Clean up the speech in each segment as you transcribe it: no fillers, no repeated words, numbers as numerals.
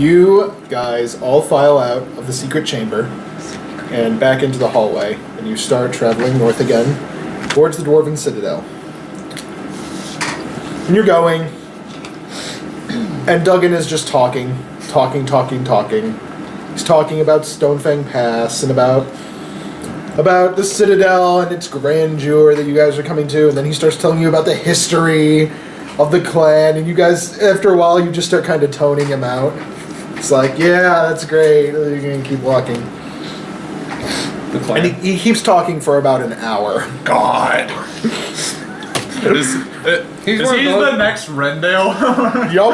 You guys all file out of the secret chamber and back into the hallway, and you start traveling north again towards the Dwarven Citadel. And you're going, and Duggin is just talking. He's talking about Stonefang Pass and about the Citadel and its grandeur that you guys are coming to, and then he starts telling you about the history of the clan, and you guys, after a while, you just start kind of toning him out. It's like, yeah, that's great. You're going to keep walking. The clan? And he keeps talking for about an hour. God. Is he the next Rendale? Yup.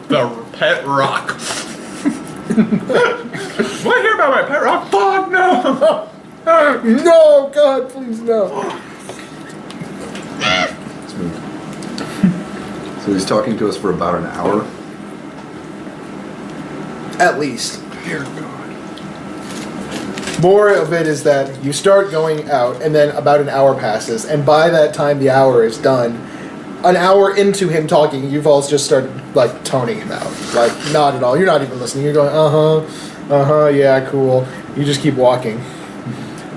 The pet rock. Want to hear about my pet rock? Fuck no! No, God, please no. So he's talking to us for about an hour? At least. Dear God. More of it is that you start going out, and then about an hour passes, and by that time the hour is done, an hour into him talking, you've all just started, like, toning him out. Like, not at all. You're not even listening. You're going, yeah, cool. You just keep walking.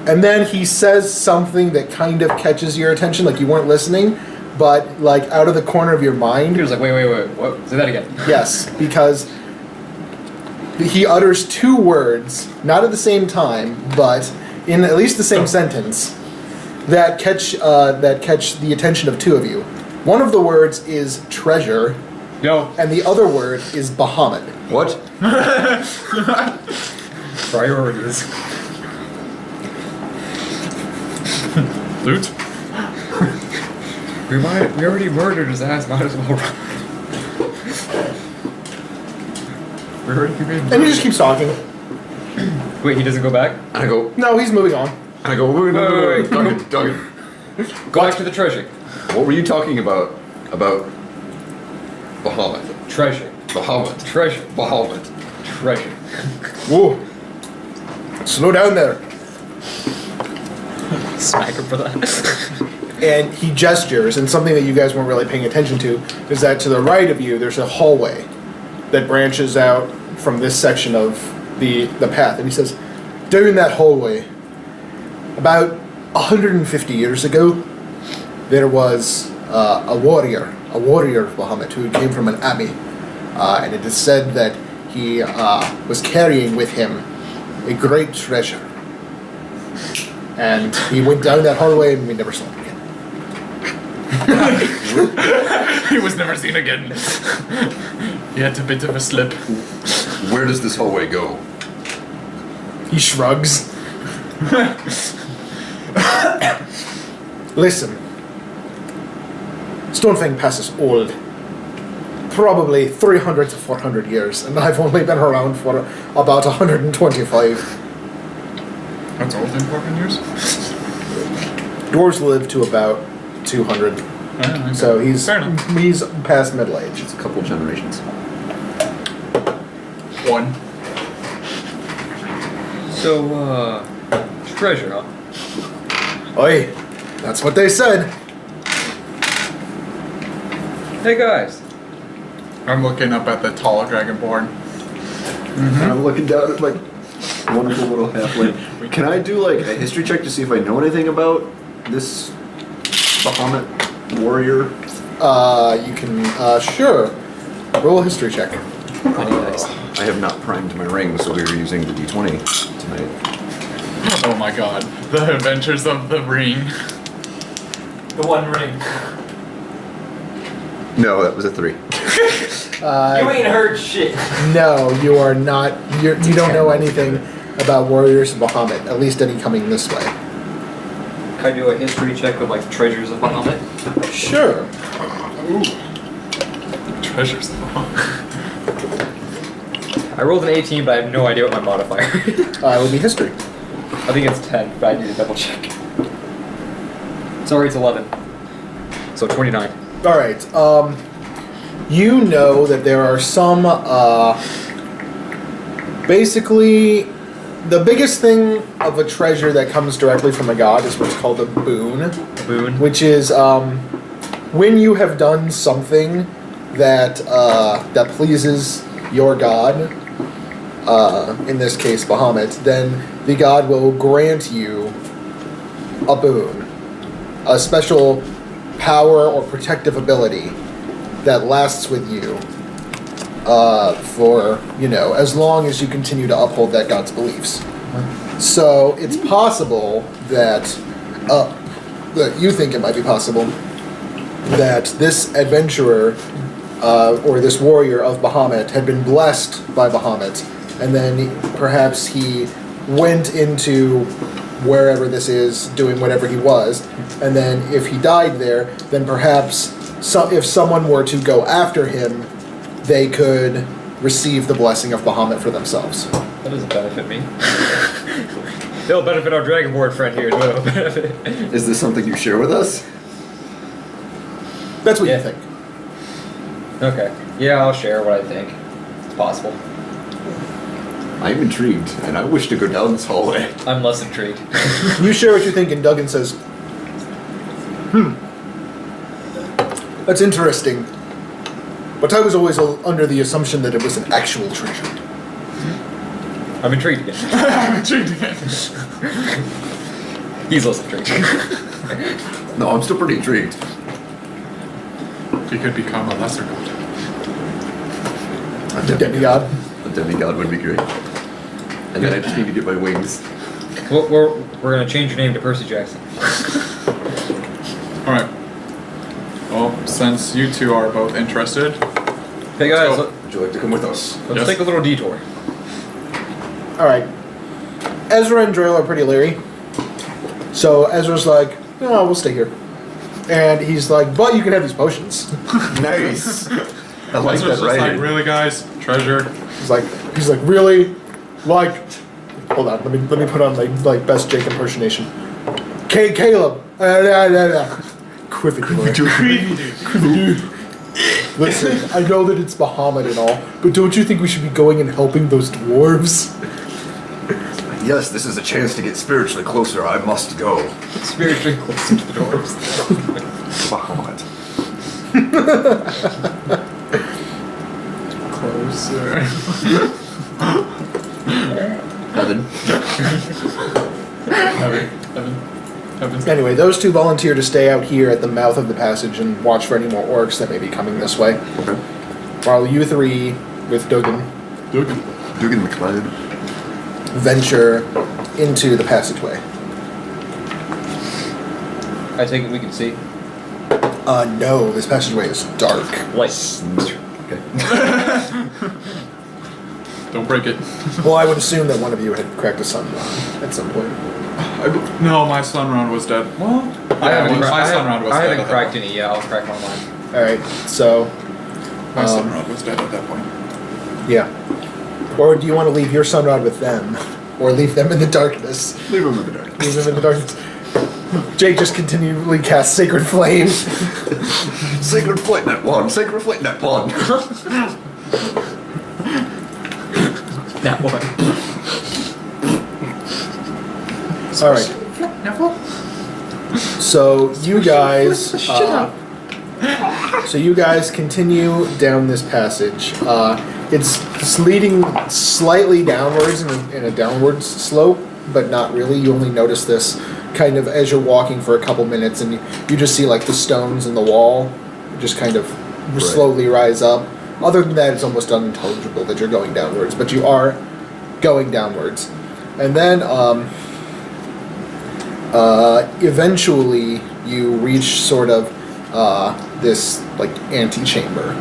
And then he says something that kind of catches your attention, like you weren't listening, but, like, out of the corner of your mind. He was like, wait, what? Say that again. Yes, because he utters two words, not at the same time, but in at least the same sentence, that catch the attention of two of you. One of the words is treasure, and the other word is Bahamut. What? Priorities. Loot? We already murdered his ass, might as well run. We already committed. And he just keeps talking. Wait, he doesn't go back? And I go, No, he's moving on. and I go, wait. Duggin. Go back to the treasure. What were you talking about? About Bahamut. Treasure. Bahamut. Treasure. Bahamut. Treasure. Whoa. Slow down there. Smack him for that. And he gestures, and something that you guys weren't really paying attention to is that to the right of you, there's a hallway that branches out from this section of the path. And he says, down that hallway, about 150 years ago, there was a warrior of Bahamut who came from an abbey. And it is said that he was carrying with him a great treasure. And he went down that hallway and we never saw him again. He was never seen again. He had a bit of a slip. Where does this hallway go? He shrugs. Listen. Stonefang Pass is old. Probably 300 to 400 years, and I've only been around for about 125. That's old in 14 years? Dwarves live to about 200. Okay. So he's Fair enough. he's past middle age. It's a couple generations. One. So, treasure, huh? Oi, that's what they said. Hey guys. I'm looking up at the tall dragonborn. And I'm looking down at my wonderful little halfling. Can I do like a history check to see if I know anything about this Bahamut warrior? You can, sure. Roll a history check. I have not primed my ring, so we were using the D20 tonight. Oh my god. The Adventures of the Ring. The One Ring. No, that was a 3. You ain't heard shit. No, you are not. You don't know anything about warriors of Bahamut, at least any coming this way. Can I do a history check of like the treasures of Bahamut? Sure. Ooh. Treasures. I rolled an 18, but I have no idea what my modifier is. It would be history. I think it's 10, but I need to double check. Sorry, it's 11. So 29. All right. You know that there are some. Basically, the biggest thing of a treasure that comes directly from a god is what's called a boon. Boon. Which is when you have done something that that pleases your god, in this case Bahamut, then the god will grant you a boon, a special power or protective ability that lasts with you for, as long as you continue to uphold that god's beliefs. So it's possible that you think it might be possible that this adventurer or this warrior of Bahamut had been blessed by Bahamut, and then perhaps he went into wherever this is doing whatever he was, and then if he died there, then perhaps if someone were to go after him, they could receive the blessing of Bahamut for themselves. That doesn't benefit me. It'll benefit our Dragonborn friend here as well. Is this something you share with us? That's what Yeah. you think. Okay. Yeah, I'll share what I think. It's possible. I'm intrigued, and I wish to go down this hallway. I'm less intrigued. You share what you think, and Duggin says, that's interesting. But I was always under the assumption that it was an actual treasure. I'm intrigued again. I'm intrigued again. He's less intrigued. No, I'm still pretty intrigued. He could become a lesser god. The demigod. A demigod would be great. And then I just need to get my wings. We're gonna change your name to Percy Jackson. Alright. Well, since you two are both interested, Hey guys, So- Would you like to come with us? let's Yes. take a little detour. Alright. Ezra and Drayle are pretty leery. So Ezra's like, no, we'll stay here. And he's like, but you can have these potions. Nice! I like Ezra's that just like, writing. really guys, treasure. He's like, really? Like, hold on, let me put on my best Jake impersonation. Caleb. Krivhadur. Listen, I know that it's Bahamut and all, but don't you think we should be going and helping those dwarves? Yes, this is a chance to get spiritually closer. I must go. Spiritually closer to the dwarves. Bahamut. Closer. Heaven. Heaven. Anyway, those two volunteer to stay out here at the mouth of the passage and watch for any more orcs that may be coming this way. Okay. While you three, with Duggin, Duggin MacLeod. venture into the passageway. I take it we can see. No, this passageway is dark. Lights. Okay. Don't break it. Well, I would assume that one of you had cracked a sunrun at some point. No, my sunround was dead. Well, I haven't, my sunround was I dead. haven't at that cracked point. any yet. I'll crack one of mine. Alright, so, My sunround was dead at that point. yeah. Or do you want to leave your sunrod with them? Or leave them in the darkness? Leave him in the dark. Leave them in the darkness. Jake just continually casts Sacred Flame. Sacred Flight Net 1. Sacred Flight Net 1. That one. Alright. So you guys continue down this passage. It's leading slightly downwards in a downwards slope, but not really. You only notice this kind of as you're walking for a couple minutes, and you just see like the stones in the wall just kind of slowly rise up. Other than that, it's almost unintelligible that you're going downwards, but you are going downwards. And then eventually you reach sort of this like antechamber.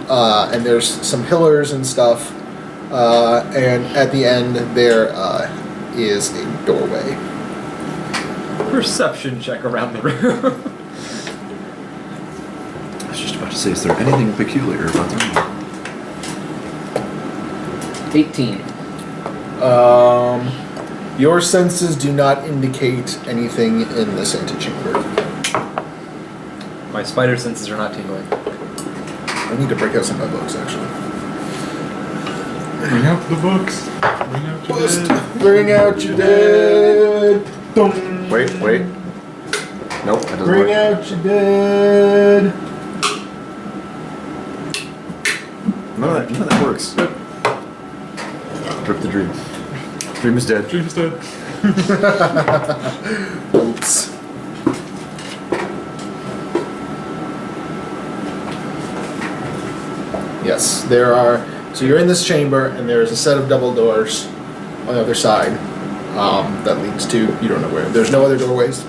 And there's some pillars and stuff, and at the end there is a doorway. Perception check around the room. I was just about to say, is there anything peculiar about the room? 18. Your senses do not indicate anything in this antechamber. My spider senses are not tingling. I need to break out some of my books, actually. Bring out the books. Bring out your dead. Bring out your dead. Dum. Wait. Nope, that doesn't Bring work. out your dead. None of that works. Rip the dream. Dream is dead. Dream's dead. Oops. Yes, there are. So you're in this chamber, and there's a set of double doors on the other side that leads to you don't know where. There's no other doorways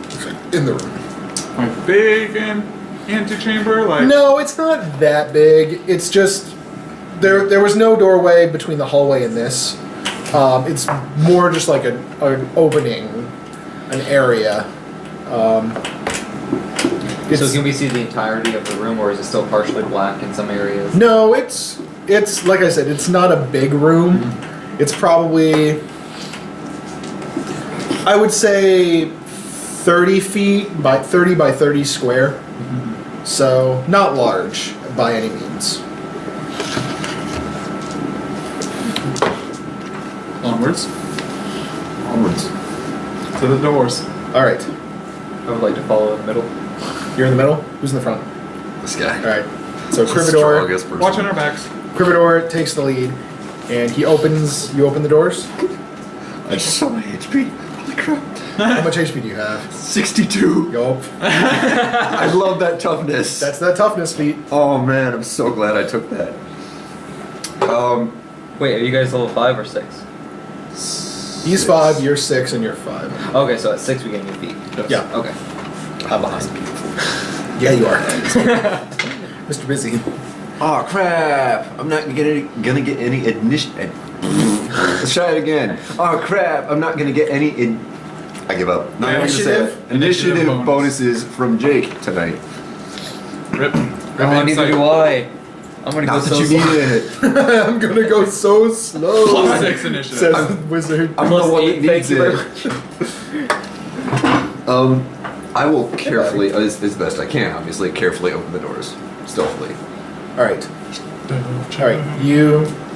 in the room. Like big antechamber, like No, it's not that big. It's just there was no doorway between the hallway and this. It's more just like an opening, an area. So can we see the entirety of the room, or is it still partially black in some areas? No, it's like I said, it's not a big room. It's probably, I would say, 30 feet by 30 by 30 square. So not large by any means. onwards Onwards. to the doors. All right, I would like to follow in the middle. you're in the middle. Who's in the front? This guy. All right. So Krivhadur, Strongest person. Watching our backs. Krivhadur takes the lead, and he opens. You open the doors. I just saw my HP. Holy crap. How much HP do you have? 62. Yup. I love that toughness. That's that toughness feat. Oh man, I'm so glad I took that. Wait, are you guys level 5 or 6? He's 5, you're 6, and you're 5. Okay, so at 6 we get new feet. Yeah. Okay. I'm behind. Yeah, you are. Mr. Busy. Oh crap! I'm not gonna get any initiative. Let's try it again. Oh crap! I'm not gonna get any. I give up. No, I'm gonna say Initiative? it. Initiative Bonus. bonuses from Jake tonight. Rip. Oh, neither do I. I'm gonna go Not that so you slow. need it. I'm gonna go so slow. Plus 6 initiative. Says the wizard. I'm Plus the one 8, that needs thank you it. I will carefully, as best I can, obviously, carefully open the doors, stealthily. All right. All right.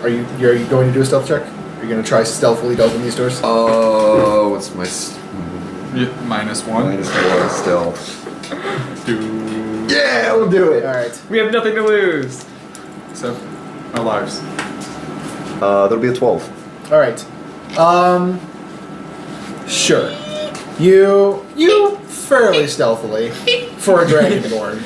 Are you going to do a stealth check? Are you going to try stealthily to open these doors? Oh, what's my Yeah, -1. -4 stealth? Do Yeah, we'll do it. All right. We have nothing to lose. so our lives. That'll be a 12. All right. Sure. You fairly stealthily for a dragonborn.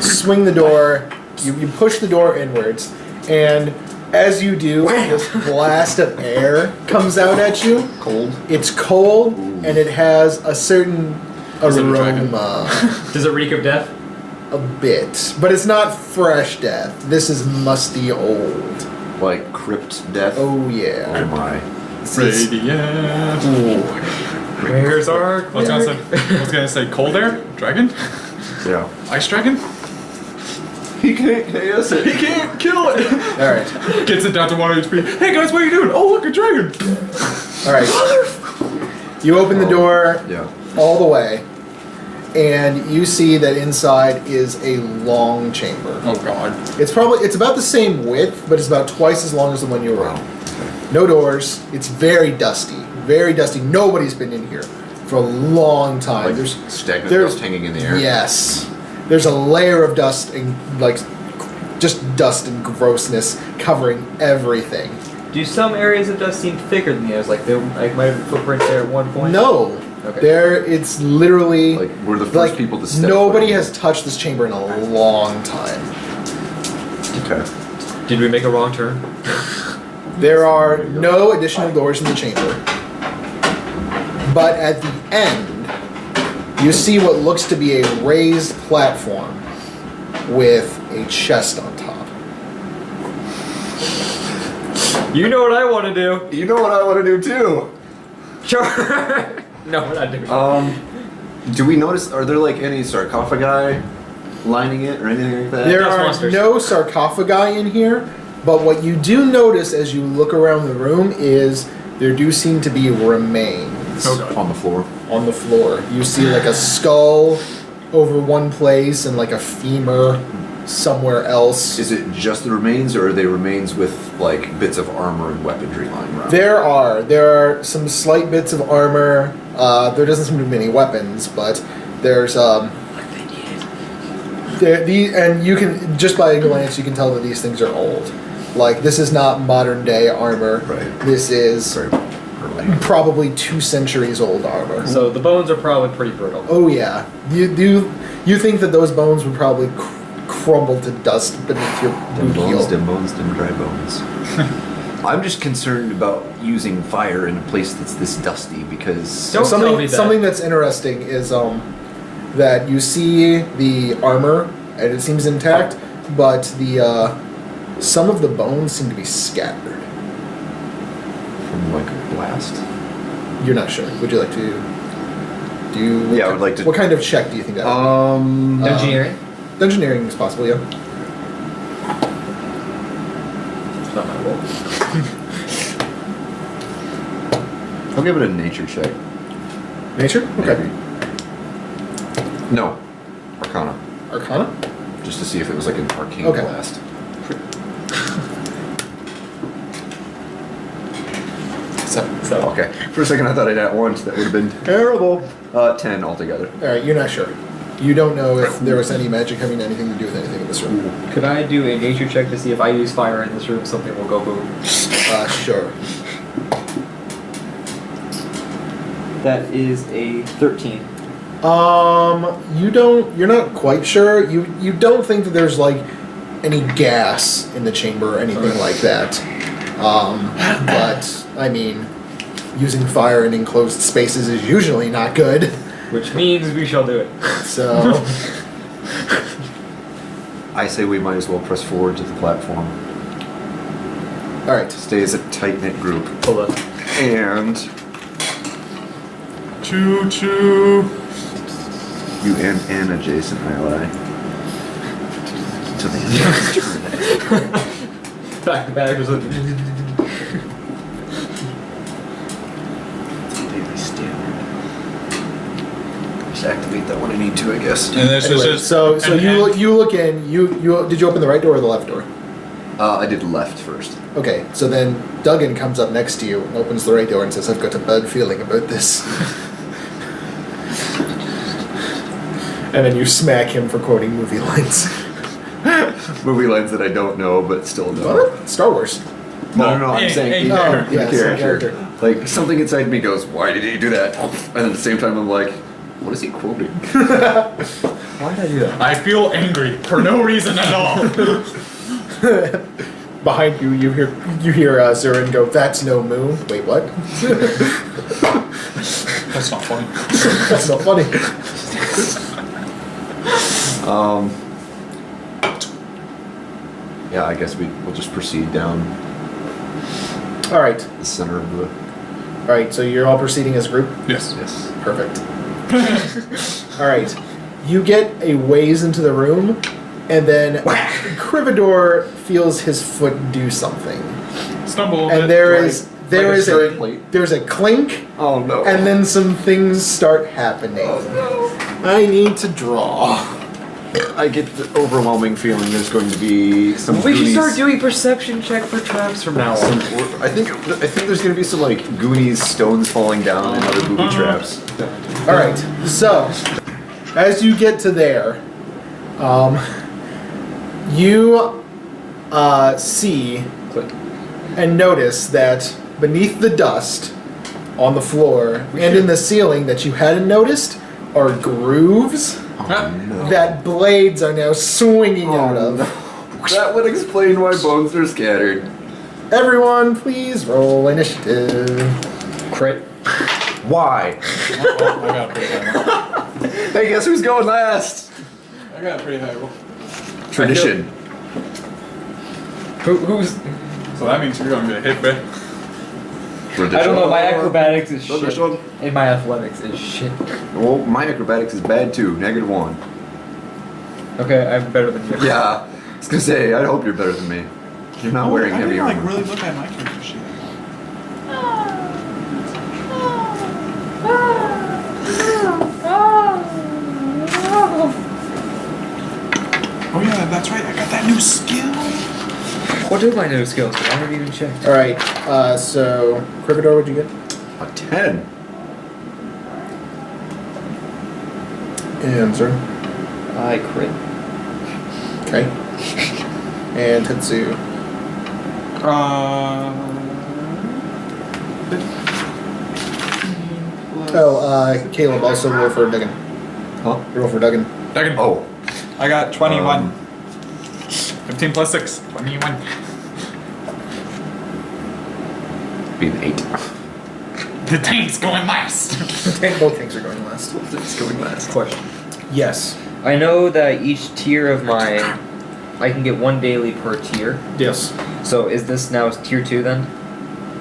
Swing the door. You push the door inwards, and as you do, this blast of air comes out at you. Cold. It's cold, and it has a certain Is it a dragon? aroma. Does it reek of death? A bit, but it's not fresh death. This is musty old. Like crypt death. Oh yeah. Oh my. This is- Radiant. Where's our I was gonna say cold air? Dragon? Yeah. Ice dragon? He can't KS it. He can't kill it! All right. Gets it down to 1 HP. Hey guys, what are you doing? Oh, look, a dragon! All right. You open the door Yeah. all the way, and you see that inside is a long chamber. Oh god. It's about the same width, but it's about twice as long as the one you were in. No doors. It's very dusty. Very dusty. Nobody's been in here for a long time. Like There's stagnant there's- dust hanging in the air. Yes. There's a layer of dust and like just dust and grossness covering everything. Do some areas of dust seem thicker than the others? Like there might have been footprints there at one point? No. Okay. There it's literally Like we're the first people to step nobody foot in. has touched this chamber in a long time. Okay. Did we make a wrong turn? There are no additional doors in the chamber. But at the end, you see what looks to be a raised platform with a chest on top. You know what I want to do. You know what I want to do too. Sure. No, we're not doing Do we notice? Are there like any sarcophagi lining it or anything like that? There Dust are monsters. no sarcophagi in here, but what you do notice as you look around the room is there do seem to be remains Oh god. On the floor. on the floor. You see like a skull over one place and like a femur somewhere else. Is it just the remains, or are they remains with like bits of armor and weaponry lying around? There are some slight bits of armor. There doesn't seem to be many weapons, but there's And you can, just by a glance, you can tell that these things are old. Like, this is not modern day armor. Right. This is Very early. probably 2 centuries old armor. So the bones are probably pretty brittle. Oh yeah, you think that those bones would probably crumble to dust beneath your Dim boot bones, heel? dim bones, dim dry bones. I'm just concerned about using fire in a place that's this dusty because Don't tell me that. Something that's interesting is that you see the armor and it seems intact, but the some of the bones seem to be scattered. from like a blast. You're not sure. Would you like to do? Yeah, I would like to- What kind of check do you think that would be? Engineering? Engineering is possible, yeah. It's not my role. I'll give it a nature check. Nature? Okay. Maybe. No, Arcana, Arcana? just to see if it was like an arcane Okay. blast. So Okay. For a second, I thought I'd at once. That would have been terrible. 10 altogether. Alright, you're not sure. You don't know if there was any magic having anything to do with anything in this room. could I do a nature check to see if I use fire in this room, something will go boom? Sure. That is a 13. You're not quite sure. You don't think that there's like any gas in the chamber or anything like that. But I mean, using fire in enclosed spaces is usually not good. Which means we shall do it. So, I say we might as well press forward to the platform. alright. Stay as a tight-knit group. Hold on. And Choo choo. you and an adjacent ally. To the end. Back to back or something. Daily standard. Just activate that when I need to, I guess. And this Anyway, is so you look in. You did you open the right door or the left door? I did left first. Okay, so then Duggin comes up next to you and opens the right door and says, "I've got a bad feeling about this." And then you smack him for quoting movie lines. Movie lines that I don't know, but still know. What? Star Wars. No, I'm Hey, saying hey, in, oh, in yes, character. in character. Like, something inside me goes, why did he do that? And at the same time, I'm like, what is he quoting? Why did I do that? I feel angry for no reason at all. Behind you, you hear Zurin go, "That's no moon." Wait, what? That's not funny. That's not funny. Yeah, I guess we'll just proceed down All right, the center of the... all right. So you're all proceeding as a group. Yes. Yes. Perfect. All right, you get a ways into the room, and then Krivhadur feels his foot do something, Stumble. and there's stirring plate. there's a clink, Oh, no. and then some things start happening. I need to draw. I get the overwhelming feeling there's going to be some We should Goonies- start doing perception check for traps from now some, on. I think there's going to be some, like, Goonies stones falling down and other booby traps. All right, so as you get to there, you see Click. and notice that beneath the dust on the floor and in the ceiling that you hadn't noticed are grooves that blades are now swinging out of. That would explain why bones are scattered. Everyone, please roll initiative. Crit. Why? Oh, I got a pretty high roll. Hey, guess who's going last? I got a pretty high roll. Tradition. Who's? So that means you're going to get hit, babe. Tradition. I don't know. My acrobatics is Those are shit, strong. and my athletics is shit. Well, my acrobatics is bad too. -1. Okay, I'm better than you. Yeah. I was gonna say, I hope you're better than me. You're not wearing I heavy didn't, armor. really look at my character sheet. Oh yeah, that's right. I got that new skill. What do my new skills? I haven't even checked. All right, so Krivhadur, what'd you get? A 10. And sir. I crit. Okay. And Tetsu. Caleb, also roll for Duggin. Huh? Roll for Duggin. Duggin. Oh. I got 21. 15 plus 6. 21. Be an 8. The tank's going last. Both things are going last. It's going last. Question. Yes. I know that each tier of mine, I can get 1 daily per tier. Yes. So is this now tier 2 then?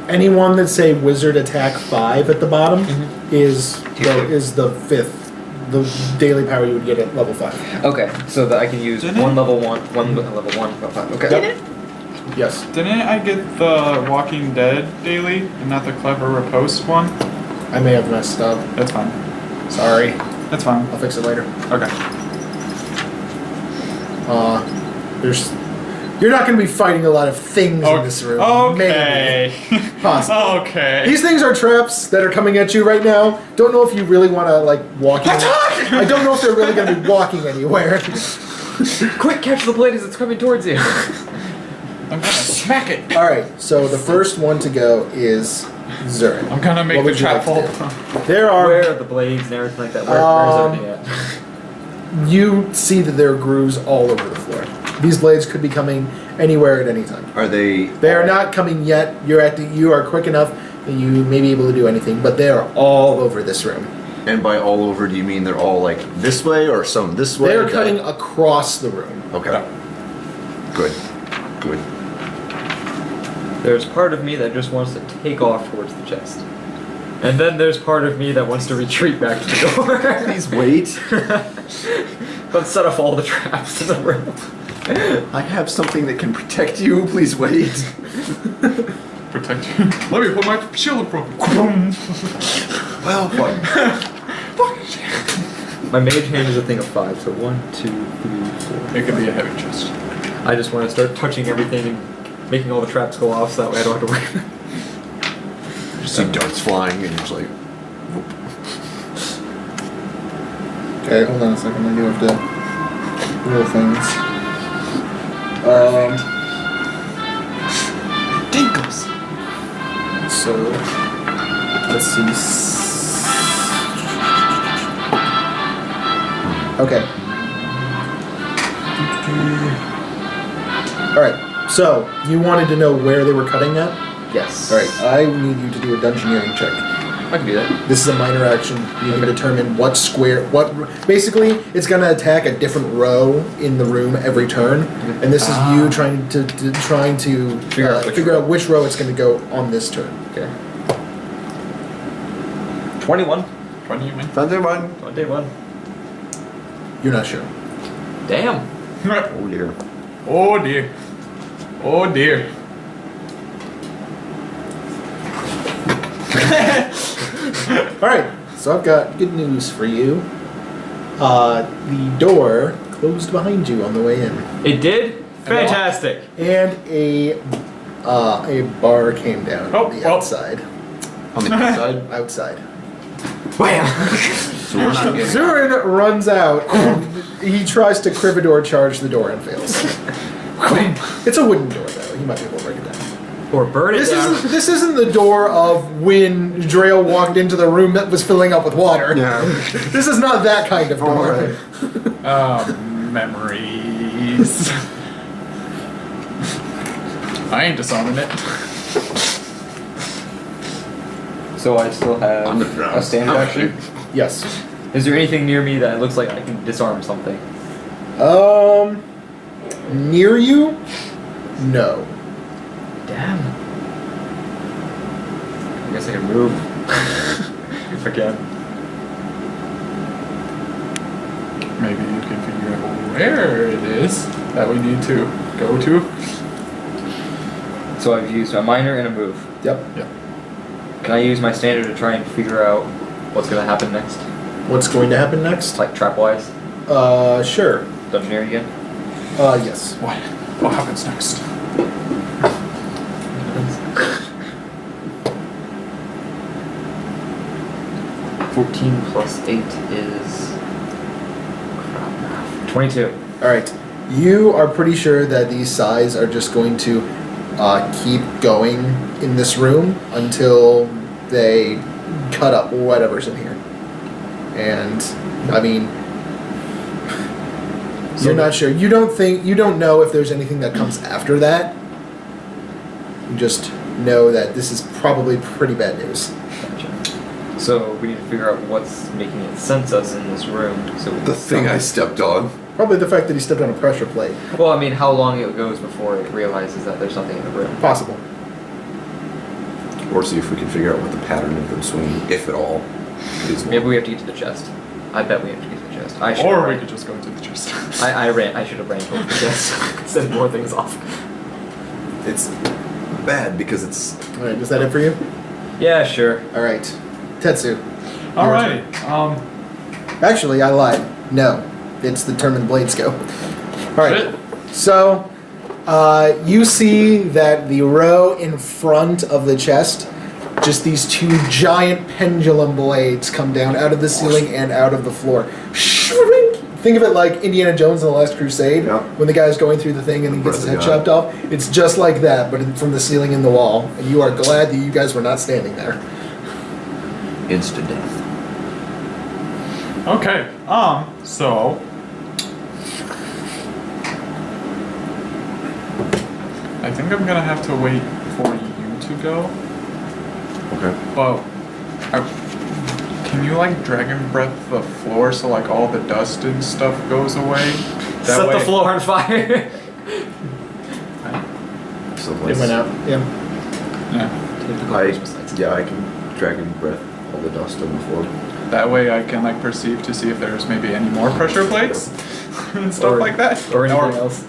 Anyone that say Wizard Attack 5 at the bottom is Tier two. is the 5th. The daily power you would get at level 5. Okay, so that I can use Didn't one it? level 1, one level 1, level 5. Okay. Yep. Yes. Didn't I get the Walking Dead daily and not the Clever Riposte one? I may have messed up. That's fine. Sorry. That's fine. I'll fix it later. Okay. You're not going to be fighting a lot of things in this room. Okay. Maybe. Possibly. Okay. These things are traps that are coming at you right now. Don't know if you really want to like walk. I don't know if they're really going to be walking anywhere. Quick, catch the blade as it's coming towards you. I'm gonna smack it. All right. So the first one to go is Zurin. I'm gonna make What the would you trap like fall. to do? There are. Where are the blades and everything like that? Where's everything at? You see that there are grooves all over the floor. These blades could be coming anywhere at any time. Are they? They are not coming yet. You are quick enough that you may be able to do anything, but they are all over this room. And by all over, do you mean they're all like this way or some this way? They are cutting across the room. Okay. Good. Good. There's part of me that just wants to take off towards the chest. And then there's part of me that wants to retreat back to the door. Please wait. Let's set off all the traps in the room. I have something that can protect you. Please wait. Protect you. Let me put my shield pro. Well, fuck. My mage hand is a thing of 5, so 1, 2, 3, 4. It could be a heavy chest. I just want to start touching everything and making all the traps go off so that way I don't have to worry. You see darts flying, and you're just like, Okay, hold on a second. I do have to roll things. Dinkles. So let's see. Okay. All right. So you wanted to know where they were cutting at? Yes. All right. I need you to do a dungeoneering check. I can do that. This is a minor action. You can determine what square, basically, it's going to attack a different row in the room every turn, and this is you trying to figure out which row it's going to go on this turn. Okay. 21. 20 you mean? Thunderman. 21. You're not sure. Damn. Oh dear. Oh dear. Oh dear. All right. So I've got good news for you. The door closed behind you on the way in, It did? Fantastic. and a bar came down Oh, on the well. outside. On the inside. Outside. Wham! So we're not getting. Zurin runs out and he tries to Krivhadur charge the door and fails. It's a wooden door though. He might be able to break it down. Or burn it down. This isn't the door of when Drail walked into the room that was filling up with water. Yeah. This is not that kind of door. Alright. Memories. I ain't disarming it. So I still have Underground. a standard action. Yes. Is there anything near me that looks like I can disarm something? Near you? No. Damn. I guess I can move. If I can. Maybe you can figure out where it is that we need to go to. So I've used a minor and a move. Yep. Yeah. Can I use my standard to try and figure out what's going to happen next? What's going to happen next? Like trap-wise? Sure. Dungeoneering again? Yes. What happens next? 14 plus 8 is... 22. All right. You are pretty sure that these sighs are just going to keep going in this room until they cut up whatever's in here. And, I mean, you're not sure. You don't know if there's anything that comes after that. You just know that this is probably pretty bad news. Gotcha. So we need to figure out what's making it sense us in this room. So we The thing I stepped on. Probably the fact that he stepped on a pressure plate. Well, I mean, how long it goes before it realizes that there's something in the room. Possible. Or see if we can figure out what the pattern of them swinging, if at all, is. Maybe we have to get to the chest. I bet we have to get to the chest. I should. Or we could just go to the chest. I should have ran towards the chest. Set more things off. It's bad because it's. Alright, is that it for you? Yeah, sure. Alright. Tetsu. Alright. Actually, I lied. No. It's the turn when the blades go. Alright. So, you see that the row in front of the chest, just these two giant pendulum blades come down out of the ceiling and out of the floor. Shrink! Think of it like Indiana Jones in The Last Crusade, Yeah. when the guy's going through the thing and he gets his head Breath chopped of off. It's just like that, but from the ceiling in the wall. And you are glad that you guys were not standing there. Instant death. Okay. So I think I'm gonna have to wait for you to go. Okay. But can you like dragon breath the floor so like all the dust and stuff goes away? That Set way, the floor on fire. So It went out. Yeah. Yeah. I can dragon breath all the dust on the floor. That way I can like perceive to see if there's maybe any more pressure plates and stuff Or- like that. Or anything else.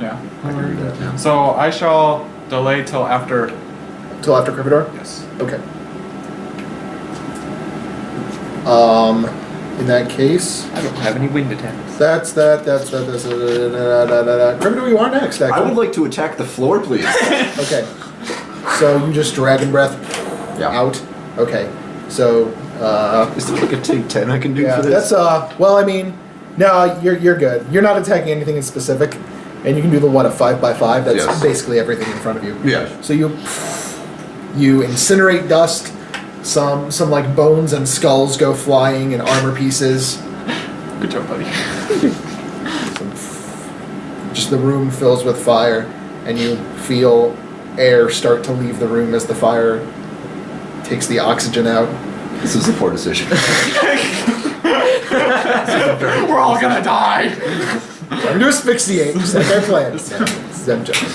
Yeah. I can do that now. So I shall delay till after. Till after Krivhadur? Yes. Okay. In that case, I don't have any wind attacks. that's Krivhadur, you are next, actually. I would like to attack the floor, please. Okay. So you just dragon breath Yeah. out. Okay. So Is there like a take 10 I can do yeah, for this? that's well, I mean, no, you're good. You're not attacking anything in specific, and you can do the 5x5. That's Yes. basically everything in front of you. Yeah. So you incinerate dust. Some like bones and skulls go flying and armor pieces. Good job, buddy. Just the room fills with fire, and you feel air start to leave the room as the fire takes the oxygen out. This is a poor decision. We're all gonna die. I'm going to asphyxiate, just like I planned. I'm joking.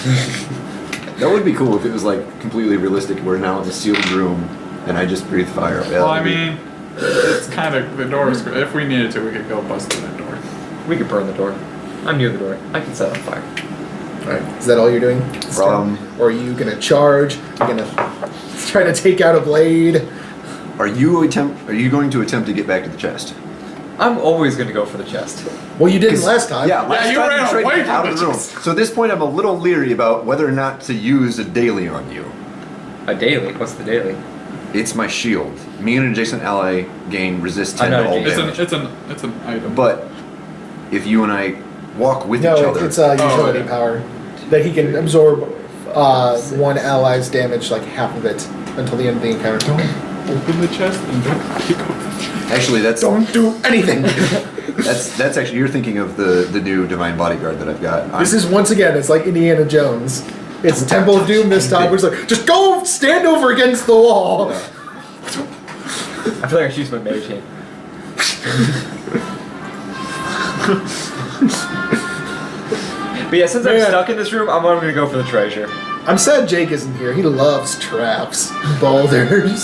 That would be cool if it was like completely realistic. We're now in a sealed room and I just breathe fire. Yeah, Well, I that'd be- mean, it's kind of the door is. If we needed to, we could go bust through that door. We could burn the door. I'm near the door. I can set it on fire. Alright, is that all you're doing? Or are you going to charge? You're going to try to take out a blade? Are you going to attempt to get back to the chest? I'm always going to go for the chest. Well, you didn't last time. Yeah, last you time ran tried to away get from out the of the room. chest. So at this point, I'm a little leery about whether or not to use a daily on you. A daily? What's the daily? It's my shield. Me and an adjacent ally gain resist 10 I'm to not all adjacent. damage. It's an item. But if you and I walk with each No, other, it's a utility yeah. power that he can absorb one ally's damage, like half of it, until the end of the encounter. Open the chest and don't kick open. actually that's Don't do anything. that's actually you're thinking of the new divine bodyguard that I've got. This is once again, it's like Indiana Jones. It's Temple of Doom this time, where it's like, just go stand over against the wall. Yeah. I feel like I should use my mage hand. But yeah, since I'm Man. stuck in this room, I'm going to go for the treasure. I'm sad Jake isn't here. He loves traps, boulders.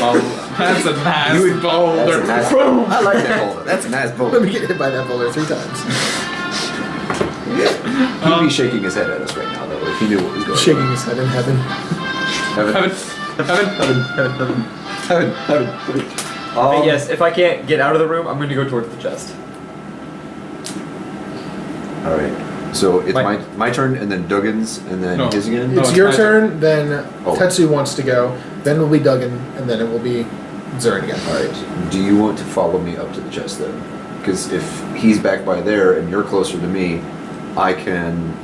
Oh, that's a nice You would- boulder. That's a nice, Boom. I like that boulder. That's a nice Let boulder. me get hit by that boulder 3 times. He'd be shaking his head at us right now, though, if he knew what was going Shaking on. his head in heaven. Heaven. Heaven. But yes, if I can't get out of the room, I'm going to go towards the chest. All right. So it's My- my turn, and then Duggan's, and then No. his again. No, It's it's your my turn, then Oh. Tetsu wants to go, then it will be Duggin, and then it will be Zurin again. All right. Do you want to follow me up to the chest then? Because if he's back by there and you're closer to me, I can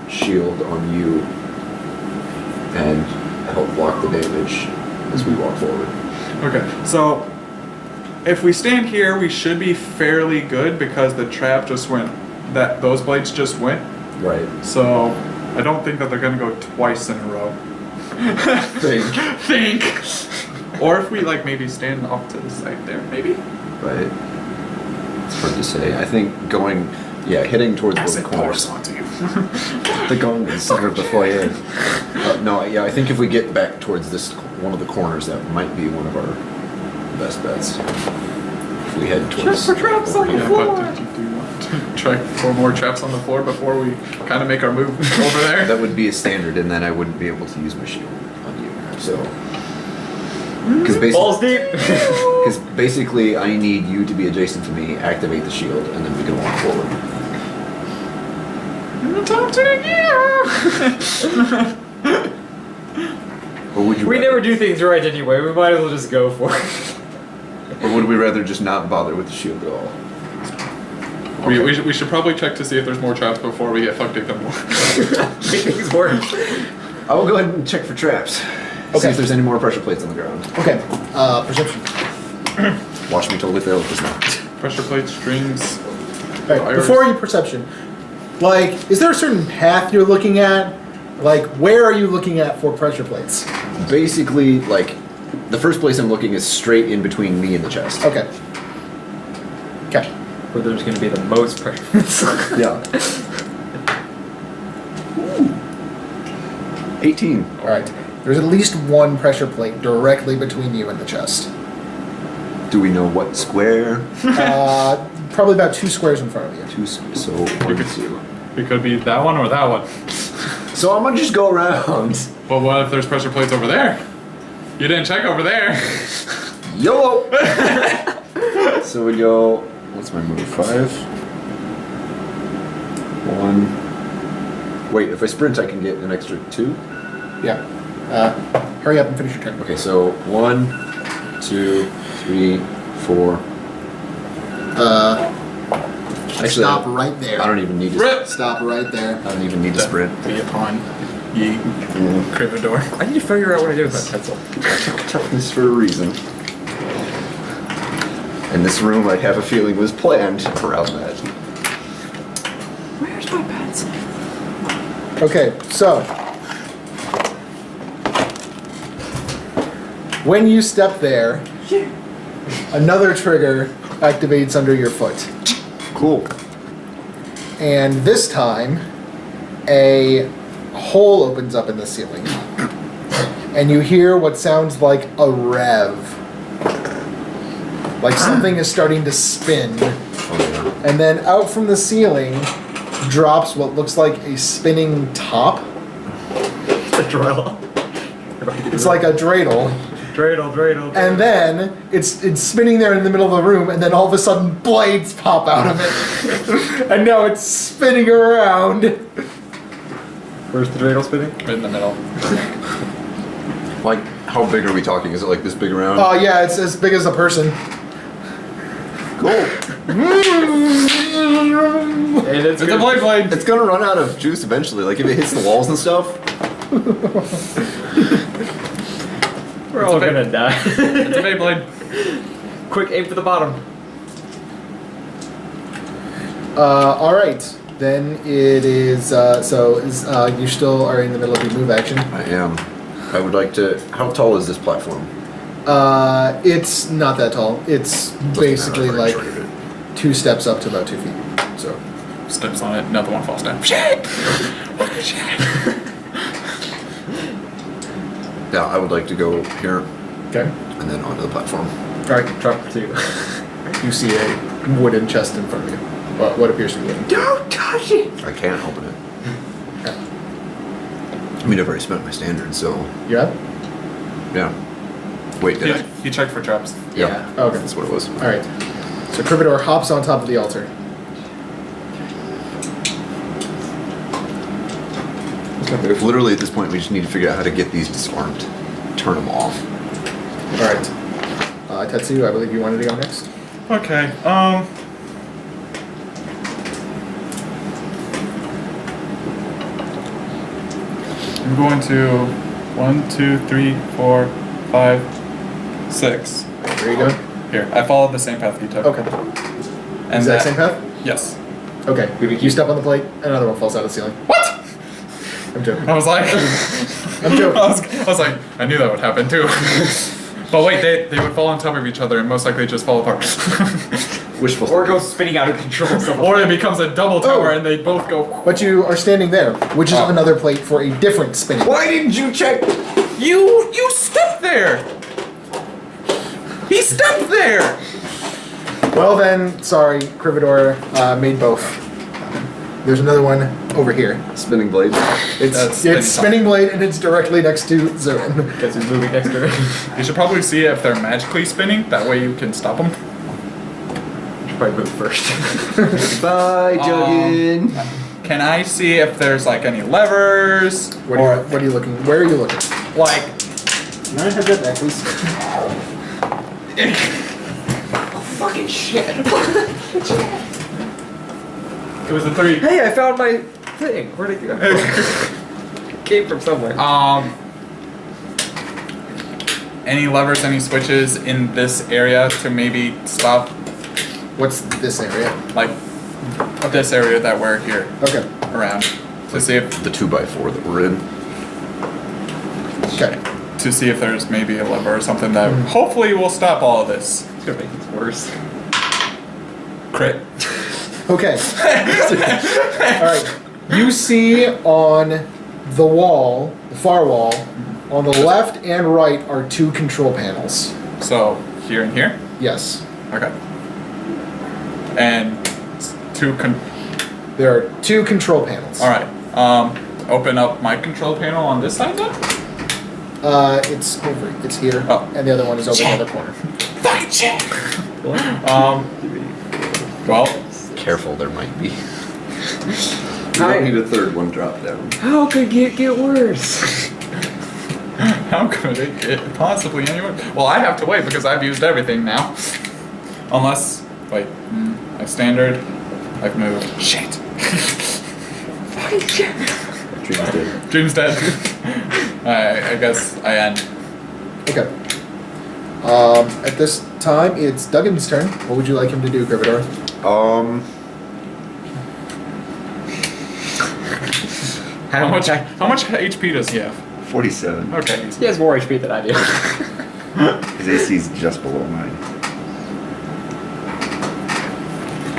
shield on you and help block the damage as we walk forward. Okay, so if we stand here, we should be fairly good because the trap just went. Those blades just went. Right. So I don't think that they're gonna go twice in a row. Think. Or if we like maybe stand off to the side there, maybe. Right. It's hard to say. I think hitting towards one of the corners. The gong in the center of the foyer. I think if we get back towards this one of the corners, that might be one of our best bets. If we head towards. Just for traps on the floor. But do you want to try 4 more traps on the floor before we kind of make our move over there? That would be a standard, and then I wouldn't be able to use my shield on you. So. Balls deep. Because basically, I need you to be adjacent to me, activate the shield, and then we can walk forward. Talk to you. Or would you? We rather- never do things right anyway. We might as well just go for it. Or would we rather just not bother with the shield at all? We should probably check to see if there's more traps before we get fucked even more. Make things worse. I will go ahead and check for traps. See Okay. if there's any more pressure plates on the ground. Okay. Perception. Watch me totally fail if there's not. Pressure plates, strings. All right. Wires. Before you perception, is there a certain path you're looking at? Where are you looking at for pressure plates? Basically, the first place I'm looking is straight in between me and the chest. Okay. Okay. Where there's going to be the most pressure. Yeah. 18. All right. There's at least one pressure plate directly between you and the chest. Do we know what square? Probably about 2 squares in front of you. 2 squares. So 1, 2. It could be that one or that one. So I'm gonna just go around. Well, what if there's pressure plates over there? You didn't check over there. YOLO! So we go. What's my move? 5. 1. Wait, if I sprint, I can get an extra 2. Yeah. Hurry up and finish your turn. Okay, so 1, 2, 3, 4. Actually, Stop right there. I don't even need to. Rip. Stop right there. I don't even need to sprint. Be upon ye Krivhadur. I need to figure out what I do with that pencil. Toughness for a reason. And this room, I have a feeling, was planned around that. Where's my pencil? Okay, so when you step there, another trigger activates under your foot. Cool. And this time, a hole opens up in the ceiling. And you hear what sounds like a rev. Like something is starting to spin. And then out from the ceiling drops what looks like a spinning top. A drill. It's like a dreidel. Dreidel. And then it's spinning there in the middle of the room, and then all of a sudden blades pop out of it. And now it's spinning around. Where's the dreidel spinning? Right in the middle. Like, how big are we talking? Is it like this big around? Oh yeah, it's as big as a person. Cool. And It's a blade. It's gonna run out of juice eventually. Like, if it hits the walls and stuff. We're all gonna die. It's a Beyblade. Quick aim for the bottom. All right. Then it is. You still are in the middle of your move action. I am. I would like to. How tall is this platform? It's not that tall. It's basically Doesn't matter, like I've already 2 steps up to about 2 feet. So. Steps on it, another one falls down. Shit! Shit! Yeah, I would like to go here Okay. and then onto the platform. All right. Drop for 2. You see a wooden chest in front of you. What appears to be wooden. Don't touch it! I can't open it. Okay. I mean, I've already spent my standard, so You up? yeah. Wait, did I? He checked for traps. Yeah. Okay. That's what it was. All right. So Krivhadur hops on top of the altar. Literally at this point, we just need to figure out how to get these disarmed. Turn them off. All right. Tetsu, I believe you wanted to go next. Okay, I'm going to 1, 2, 3, 4, 5, 6. Where are you going? Here, I followed the same path you took. Okay. And Exact same path? Yes. Okay. You step on the plate, another one falls out of the ceiling. What? I'm joking. I was like, I'm joking. I was like, I knew that would happen too. But wait, they would fall on top of each other and most likely just fall apart. Wishful. Or go spinning out of control. Or it becomes a double tower Oh. and they both go. But you are standing there, which is another plate for a different spinning. Why didn't you check? You stepped there. He stepped there. Well then, sorry, Krivhadur made both. There's another one over here. Spinning blade. That's It's spinning blade and it's directly next to Zurin. Because he's moving next to it. You should probably see if they're magically spinning. That way you can stop them. Should probably move first. Bye, Duggin. Can I see if there's like any levers What are you looking? Where are you looking? like? Can I have that back, please? Fucking shit. It was a 3. Hey, I found my thing. Where'd it go? It came from somewhere. Any levers, any switches in this area to maybe stop What's this area? like this area that we're here Okay. around to see if The 2x4 that we're in. Okay. there's maybe a lever or something that hopefully will stop all of this. It's gonna make things worse. Crit. Okay. Alright. You see on the wall, the far wall, on the left and right are 2 control panels. So here and here. Yes. Okay. And There are 2 control panels. all right. Open up my control panel on this side then. It's over. It's here. Oh. And the other one is over in the other corner. Fucking shit. Well, Careful, there might be. You Hi. don't need a third one drop down. How could it get worse? how could it get possibly anywhere? Well, I have to wait because I've used everything now. Unless, wait, my standard, I've moved. Shit. Fucking shit. Dream's dead. Dream's dead. I guess I end. Okay. At this time, it's Duggan's turn. What would you like him to do, Krivhadur? How much HP does he have? 47. Okay, he's He has more HP than I do. His AC is just below mine.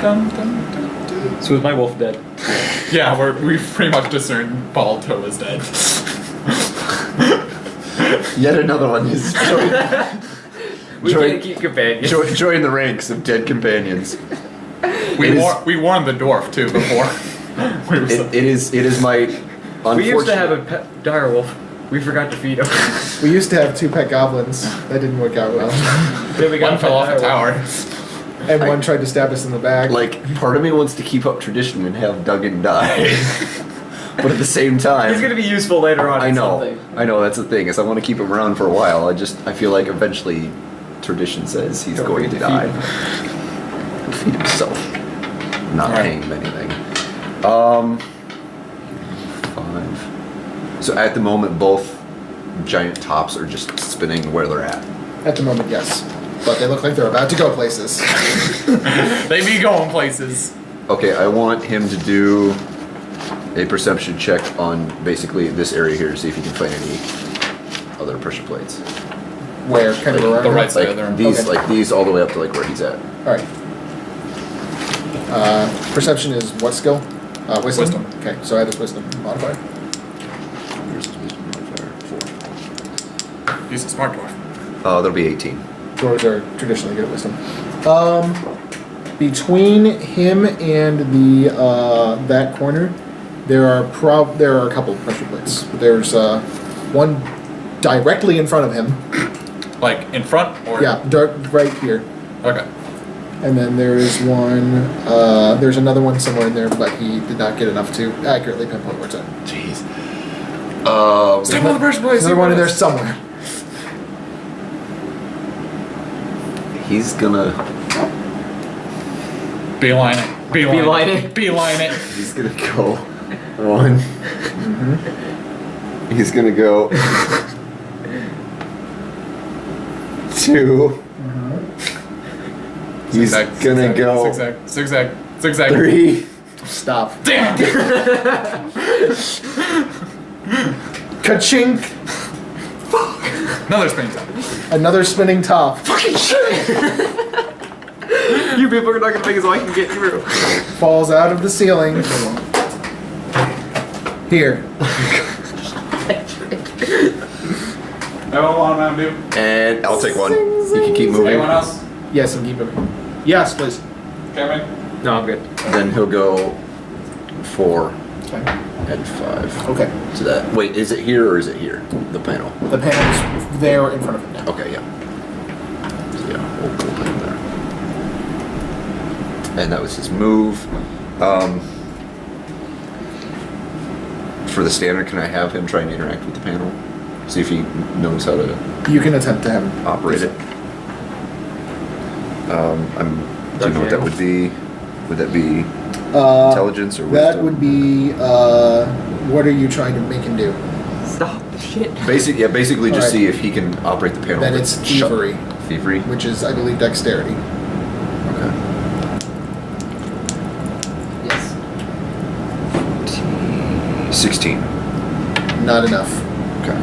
dum, dum, dum, dum. So is my wolf dead? Yeah, we've pretty much discerned Balto is dead. Yet another one is We Join- can't keep companions. join the ranks of dead companions. We It is- we warned the dwarf too before. We were so- It is my We used to have unfortunate. a pet dire wolf. We forgot to feed him. We used to have 2 pet goblins. That didn't work out well. Then we got one fell off a dire wolf. tower. And one tried to stab us in the back. Like, part of me wants to keep up tradition and have Duggin die. But at the same time, He's gonna be useful later on. I in know, something. that's the thing, is I want to keep him around for a while. I feel like eventually tradition says he's Don't going to forget to die. feed He'll feed himself. Not Alright. paying him anything. 5. So at the moment, both giant tops are just spinning where they're at. At the moment, yes. But they look like they're about to go places. They be going places. Okay, I want him to do a perception check on basically this area here to see if he can find any other pressure plates. Where? Kind of around? The right side Like of the room. these, Okay. like these, all the way up to like where he's at. Alright. Perception is what skill? Wisdom? Wisdom. Okay, so add this wisdom modifier. Where's his wisdom modifier? 4. He's a smart dwarf. That'll be 18. Dwarves are traditionally good at wisdom. Between him and the that corner, there are a couple of pressure plates. There's one directly in front of him. Like in front or Yeah, right here. Okay. And then there is one. There's another one somewhere in there, but he did not get enough to accurately pinpoint where it's at. Jeez. Step on the pressure plate. There's another one in there somewhere. He's gonna. Beeline it. Beeline it. Beeline it. He's gonna go 1, He's gonna go 2. He's Zigzag, gonna zigzag, go zigzag, zigzag. 3. Stop. Damn! Ka-chink! Another spinning top. Another spinning top. Fucking shit! You people are not gonna make it so I can get through. Falls out of the ceiling. Here. Everyone want a Mountain Dew? And I'll take one. You can keep moving. Anyone else? Yes, and keep moving. Yes, please. Cameron? No, I'm good. Then he'll go 4 Okay. and 5. Okay. So that. Wait, is it here or is it here? The panel. The panel's there in front of him now. Okay, yeah. So yeah, we'll go in there. And that was his move. For the standard, can I have him try and interact with the panel? See if he knows how to You can attempt to have him operate it. Do you know what that would be? Would that be intelligence or wisdom? That would be, what are you trying to make him do? Stop the shit. Basically just Alright. see if he can operate the panel. Then but it's shut- thievery, Thievery? which is, I believe, dexterity. Okay. Yes. 16. Not enough. Okay.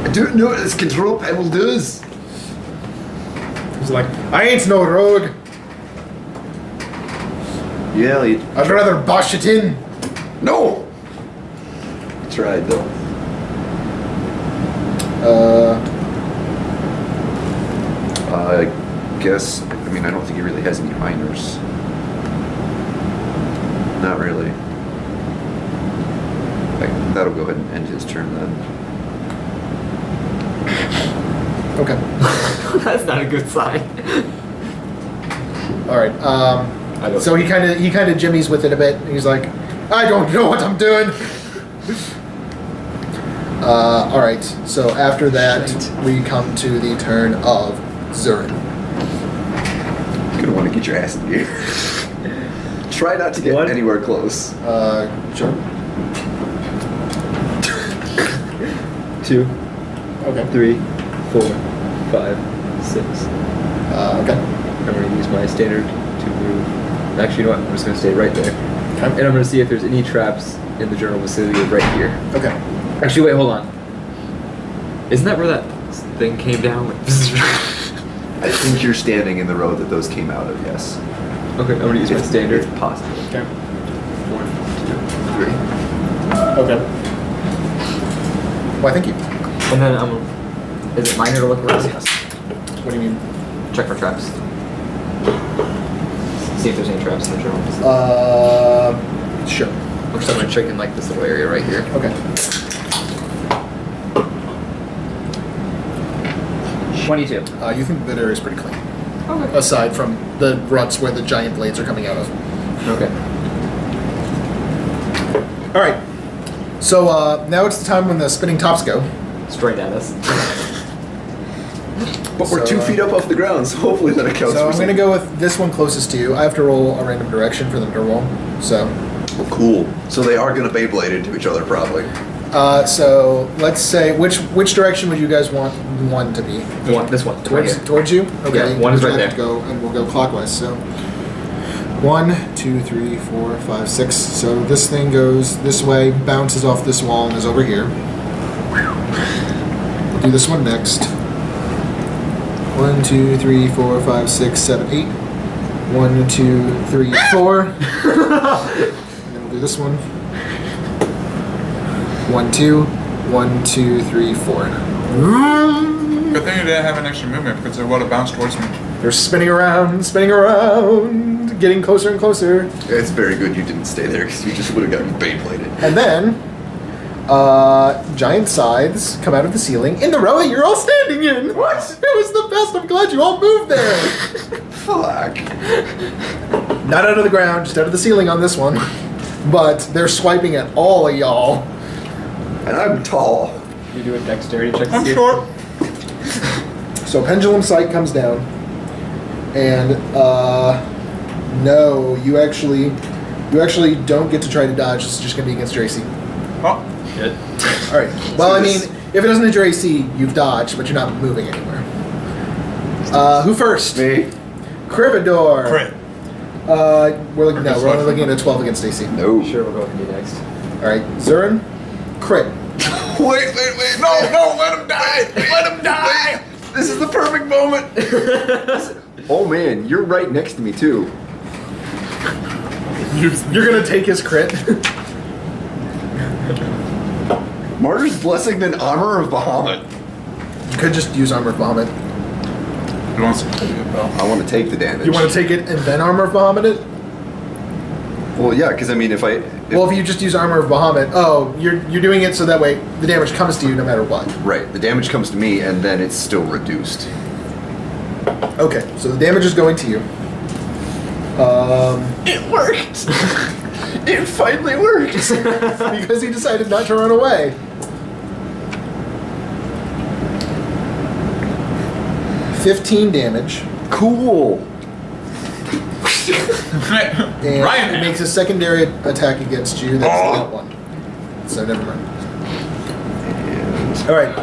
I don't know what this control panel does. He's like, I ain't no rogue. Yeah, I'd rather bosh it in. no! Tried though. I guess, I mean, I don't think he really has any minors. Not really. That'll go ahead and end his turn then. Okay. That's not a good sign. All right. So he kind of jimmies with it a bit. He's like, I don't know what I'm doing. All right. So after that, we come to the turn of Zurin. You're gonna want to get your ass in gear. Try not to get What? anywhere close. Sure. 2, Okay. 3, 4, 5, 6. Okay. I'm gonna use my standard to move. Actually, you know what? I'm just gonna stay right there. Okay. And I'm gonna see if there's any traps in the journal vicinity right here. Okay. Actually, wait, hold on. Isn't that where that thing came down? I think you're standing in the road that those came out of, yes. Okay, I'm gonna use my standard. If possible. Okay. 1, 2, 3. Okay. Why, thank you. And then is it minor to look around? Yes. What do you mean? Check for traps. See if there's any traps in the journal. Sure. I'm just gonna check in like this little area right here. Okay. 22. You think that area is pretty clean, Okay. aside from the ruts where the giant blades are coming out of. Okay. All right. So now it's the time when the spinning tops go. Straight at us. But we're So, 2 feet up off the ground, so hopefully that accounts So for I'm going to something. go with this one closest to you. I have to roll a random direction for them to roll. So, Well, cool. So they are going to Beyblade into each other, probably. so let's say which direction would you guys want one to be? This one. Towards you? Okay. Yeah, one is would you right like to go, and we'll go clockwise. So 1, 2, 3, 4, 5, 6. So this thing goes this way, bounces off this wall, and is over here. We'll do this one next. 1, 2, 3, 4, 5, 6, 7, 8. 1, 2, 3, 4. And then we'll do this one. 1, 2. 1, 2, 3, 4. Good thing you didn't have an extra movement because it would have bounced towards me. They're spinning around, getting closer and closer. It's very good you didn't stay there because you just would have gotten Beybladed. And then, giant scythes come out of the ceiling in the row that you're all standing in. What? It was the best. I'm glad you all moved there. Fuck. Not out of the ground, just out of the ceiling on this one. But they're swiping at all of y'all. And I'm tall. You do a dexterity check to I'm see if- short. So pendulum sight comes down, and no, you actually You actually don't get to try to dodge. This is just going to be against your AC. Oh, Good. All right. Well, I mean, if it doesn't hit your AC, you've dodged, but you're not moving anywhere. Who first? Me? Krivhadur. crit. We're only looking at a 12 against AC. No. Sure, we'll go with you next. All right, Zurin, crit. Wait. No, let him die. Let him die. This is the perfect moment. Oh man, you're right next to me too. You're gonna take his crit. Martyr's Blessing, then Armor of Bahamut. You could just use Armor of Bahamut. He wants to take it, though. I want to take the damage. You want to take it and then Armor of Bahamut it? Well, yeah, because I mean, if Well, if you just use Armor of Bahamut, you're doing it so that way the damage comes to you no matter what. right, the damage comes to me, and then it's still reduced. Okay, so the damage is going to you. It worked. It finally worked. Because he decided not to run away. $15 damage. Cool. And Ryan it makes a secondary attack against you. That's that one. So never mind. All right,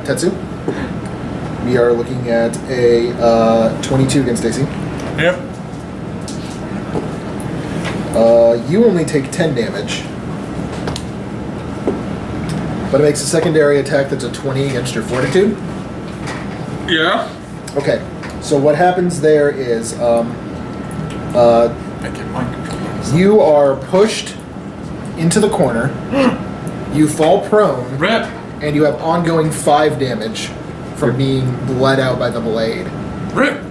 Tetsu. We are looking at a 22 against AC. Yep. You only take 10 damage, but it makes a secondary attack that's a 20 against your fortitude. Yeah. Okay, so what happens there is I get mind control. you are pushed into the corner, you fall prone, Rip. and you have ongoing 5 damage from being bled out by the blade. Rip.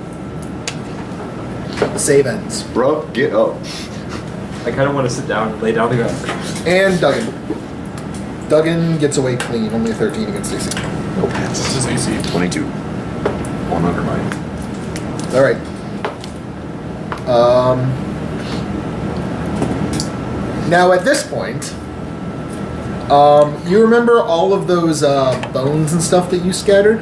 The save ends. Bro, get up. I kind of want to sit down and lay down the ground. And Duggin. Duggin gets away clean, only 13 against AC. What's his AC? 22. 100 mine. All right. Now at this point, you remember all of those bones and stuff that you scattered?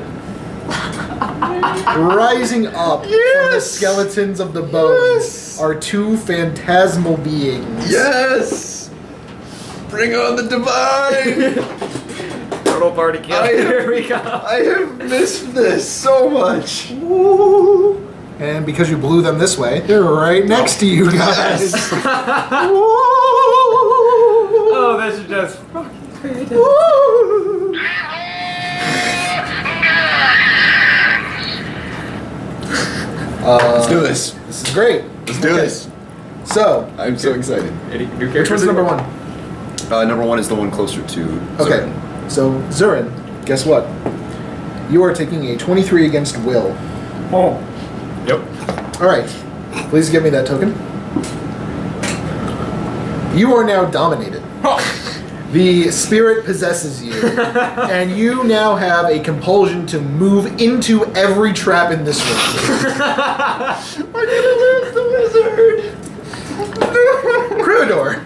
Rising up from the skeletons of the bones are 2 phantasmal beings. Yes! Bring on the divine! Turtle party kill. Here we go. I have missed this so much. And because you blew them this way, they're right next to you guys. Oh, this is just fucking crazy. Let's do this. This is great. Let's do this. So, I'm so excited. which one's number 1? Number 1 is the one closer to Okay, Zurin. so Zurin, guess what? You are taking a 23 against Will. Oh. Yep. All right, please give me that token. You are now dominated. Oh. The spirit possesses you, and you now have a compulsion to move into every trap in this room. We're gonna lose the wizard. Krivhadur.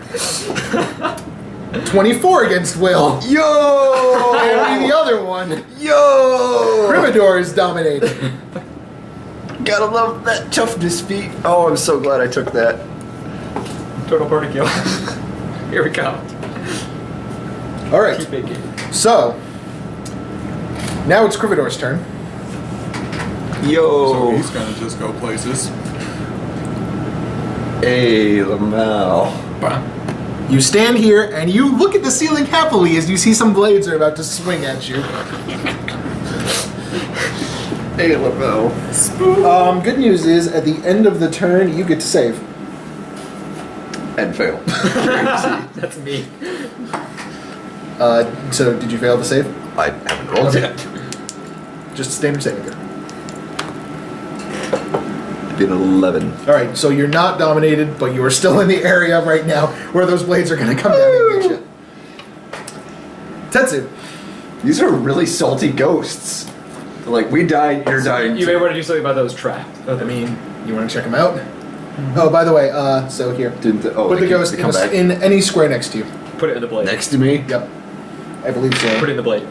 24 against Will. Yo! And the other one. Yo! Krivhadur is dominated. Gotta love that toughness feat. Oh, I'm so glad I took that. Turtle party kill. Here we go. All right. Keep making. So now it's Krivhadur's turn. Yo! So he's gonna just go places. Hey, Lamel. Bam. You stand here and you look at the ceiling happily as you see some blades are about to swing at you. Hey, Lamel. Good news is at the end of the turn you get to save. And fail. That's me. So did you fail to save? I haven't rolled Okay. yet. Just a standard saving throw. Been 11. All right, so you're not dominated, but you are still in the area right now where those blades are going to come down and get you. Tetsu. These are really salty ghosts. They're like, we died, you're dying. You may want to do something about those traps. I mean, you want to check them out? Oh, by the way, so here. Did the, oh, Put they the keep- ghost they come back in any square next to you. Put it in the blade. next to me? Yep. I believe so. Put it in the blade.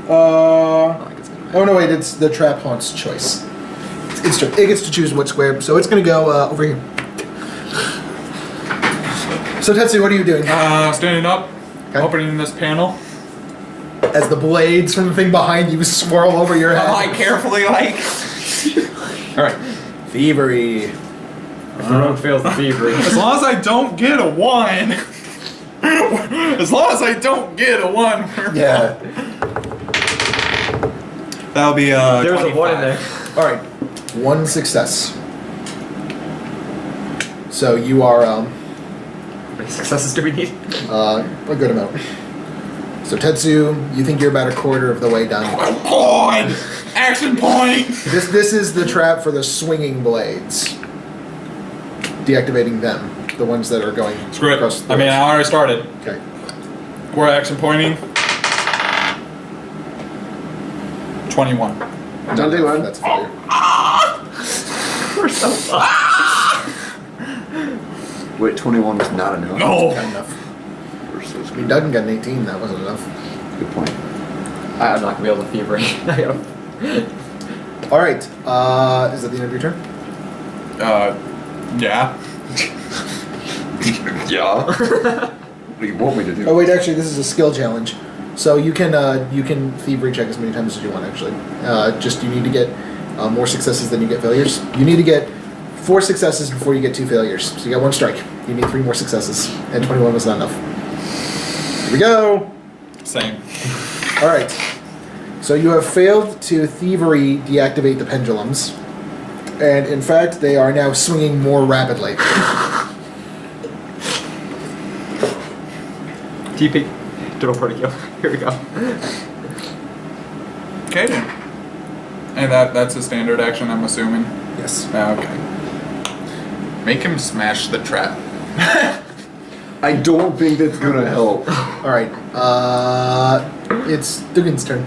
Oh no, wait, it's the trap haunt's choice. It gets to choose what square, so it's going to go over here. So Tetsu, what are you doing? Standing up, Okay. opening this panel. As the blades from the thing behind you swirl over your head. I carefully like. All right. Thievery. If the rogue fails the thievery. As long as I don't get a 1. As long as I don't get a 1. Yeah. That'll be There's a 25. 1 in there. All right. 1 success. So you are How many successes do we need? a good amount. So Tetsu, you think you're about a quarter of the way done. God! Action point! This is the trap for the swinging blades. Deactivating them, the ones that are going Screw it. across the I mean, I already started. Okay. We're action pointing. 21. Don't do one. That's a failure. We're so Wait, 21 was not enough. No! Not enough. We're so I mean, screwed. Duggin got an 18. That wasn't enough. Good point. I'm not gonna be able to thievery. All right. Is that the end of your turn? Yeah. Yeah. What do you want me to do? Oh wait, actually, this is a skill challenge. So you can thievery check as many times as you want. Actually, just you need to get more successes than you get failures. You need to get 4 successes before you get 2 failures. So you got 1 strike. You need 3 more successes, and 21 was not enough. Here we go. Same. All right. So you have failed to thievery deactivate the pendulums, and in fact, they are now swinging more rapidly. TP. Total party kill. Here we go. Okay then. And that's a standard action, I'm assuming. Yes. Okay. Make him smash the trap. I don't think that's gonna help. All right. It's Duggan's turn.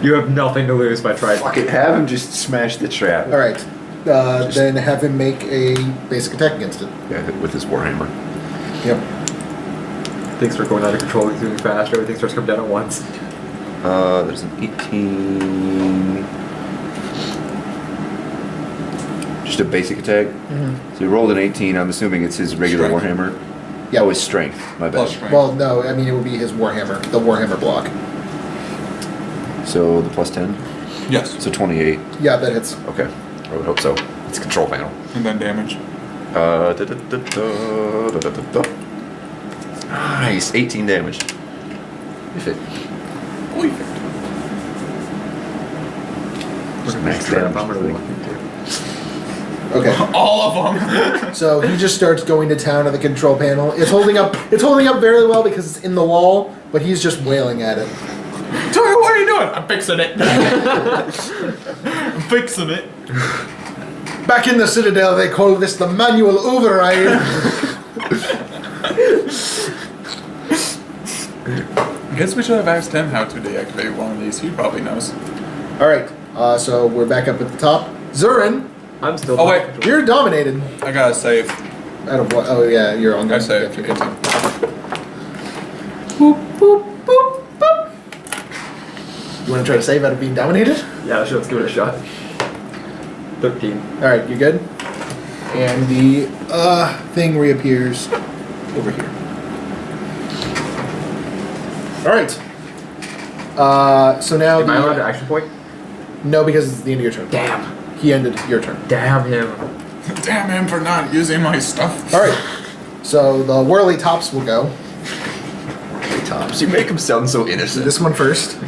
You have nothing to lose by trying. Fuck it, have him just smash the trap. All right. Then have him make a basic attack against it. Yeah, hit with his warhammer. Yep. Things start going out of control, he's moving fast, everything starts coming down at once. There's an 18. Just a basic attack. Mm-hmm. So he rolled an 18. I'm assuming it's his regular Strength. warhammer. Yep. Oh, his strength. My Plus bad. strength. Well, no. I mean, it would be his warhammer, the warhammer block. So the plus 10. Yes. So 28. Yeah, that hits. Okay. I would hope so. It's a control panel. And then damage. Nice. 18 damage. If it. Perfect. Max Stand up, damage. I'm really looking too. Okay. All of them. So he just starts going to town on the control panel. It's holding up. It's holding up very well because it's in the wall, but he's just wailing at it. Joey, what are you doing? I'm fixing it. I'm fixing it. Back in the Citadel, they call this the manual override. I guess we should have asked him how to deactivate one of these. He probably knows. All right. So we're back up at the top. Zurin, I'm still. Oh, wait. you're dominated. I gotta save. Out of what? Oh yeah, you're on. I saved. Yeah, 18. boop, boop, boop, boop. You want to try to save out of being dominated? Yeah, sure, let's give it a shot. 13. All right, you good? And the thing reappears over here. All right. So now Am I allowed to action point? no, because it's the end of your turn. Damn. He ended your turn. Damn him. Damn him for not using my stuff. All right. So the whirly tops will go. Tops. You make him sound so So innocent. this one first.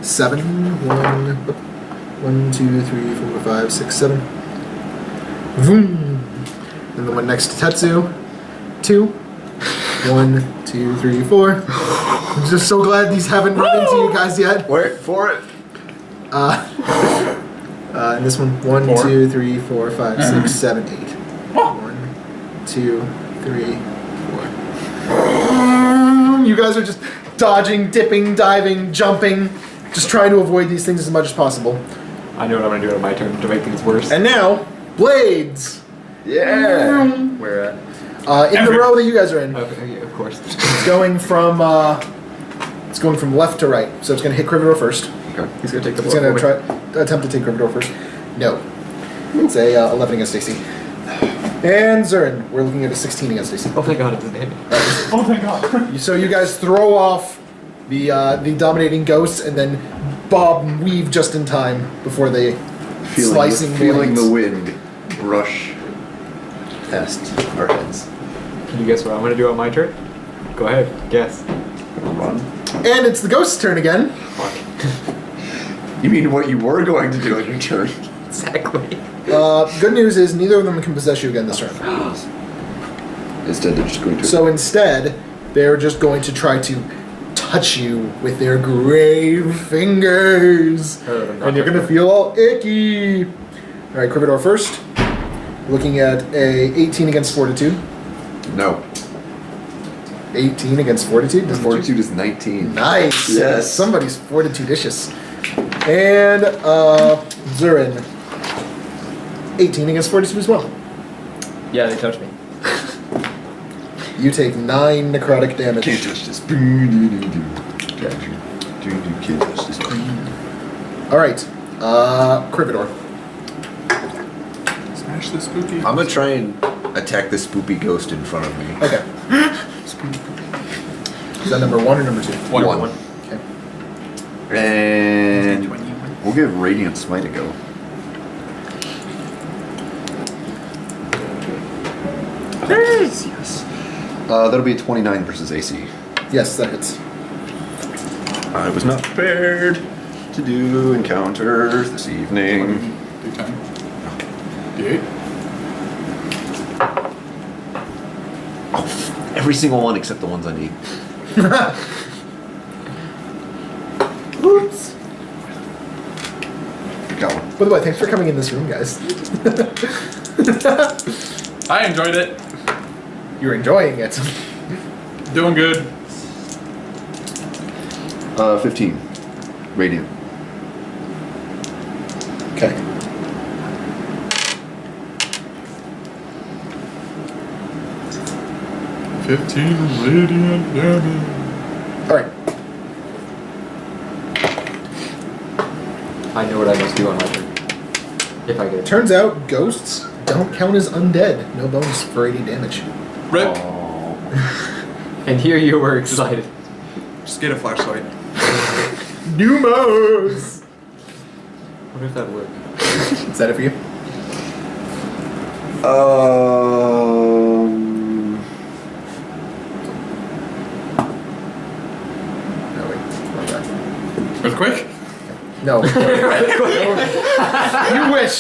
7, 1, 2, 3, 4, 5, 6, 7. Vroom. And the one next to Tetsu. 2. 1, 2, 3, 4. I'm just so glad these haven't run into you guys yet. Wait for it. And this one. 1, 4. 2, 3, 4, 5, 6, 7, 8. 1, 2, 3, 4. You guys are just dodging, dipping, diving, jumping, just trying to avoid these things as much as possible. I know what I'm gonna do on my turn to make things worse. And now, blades. Yeah. Where at? In the row that you guys are in. Okay, yeah, of course. It's going from left to right. So it's going to hit Krivhadur first. Okay. He's gonna take the It's blow. going to attempt to take Krivhadur first. No. It's a 11 against AC. And Zurin, we're looking at a 16 against AC. Oh, thank God it didn't hit me. Oh, thank God. So you guys throw off the dominating ghosts, and then Bob weave just in time before they slicing feeling blades. the wind brush past our heads. Can you guess what I'm going to do on my turn? Go ahead, guess. Run. And it's the ghost's turn again. Fuck. You mean what you were going to do on your turn? Exactly. Good news is neither of them can possess you again this turn. Instead, they're just going to. So instead, they're just going to try to touch you with their grave fingers. And you're going to feel all icky. All right, Krivhadur first. Looking at a 18 against Fortitude. No. 18 against Fortitude. The fortitude is 19. Nice. Yes. Somebody's fortitudicious. And Zurin. 18 against Fortitude as well. Yeah, they touched me. You take 9 necrotic damage. Can't touch this. Can't touch this. All right, Krivhadur. Smash the spooky. I'm gonna try and attack the spoopy ghost in front of me. Okay. Is that number 1 or number 2? One. Okay. And we'll give Radiant Smite a go. Yes. That'll be a 29 versus AC. Yes, that hits. I was not prepared to do encounters this evening. D10. D8. Oh, every single one except the ones I need. Oops. Got one. By the way, thanks for coming in this room, guys. I enjoyed it. You're enjoying it. Doing good. 15. Radiant. Okay. Radiant damage. All right. I know what I must do on my turn. If I get it. Turns out ghosts don't count as undead. No bonus for 80 damage. Rip. And here you were excited. Just get a flashlight. Numos! What if that worked? Is that it for you? No, wait. Wrong guy. Earthquake? No. You wish.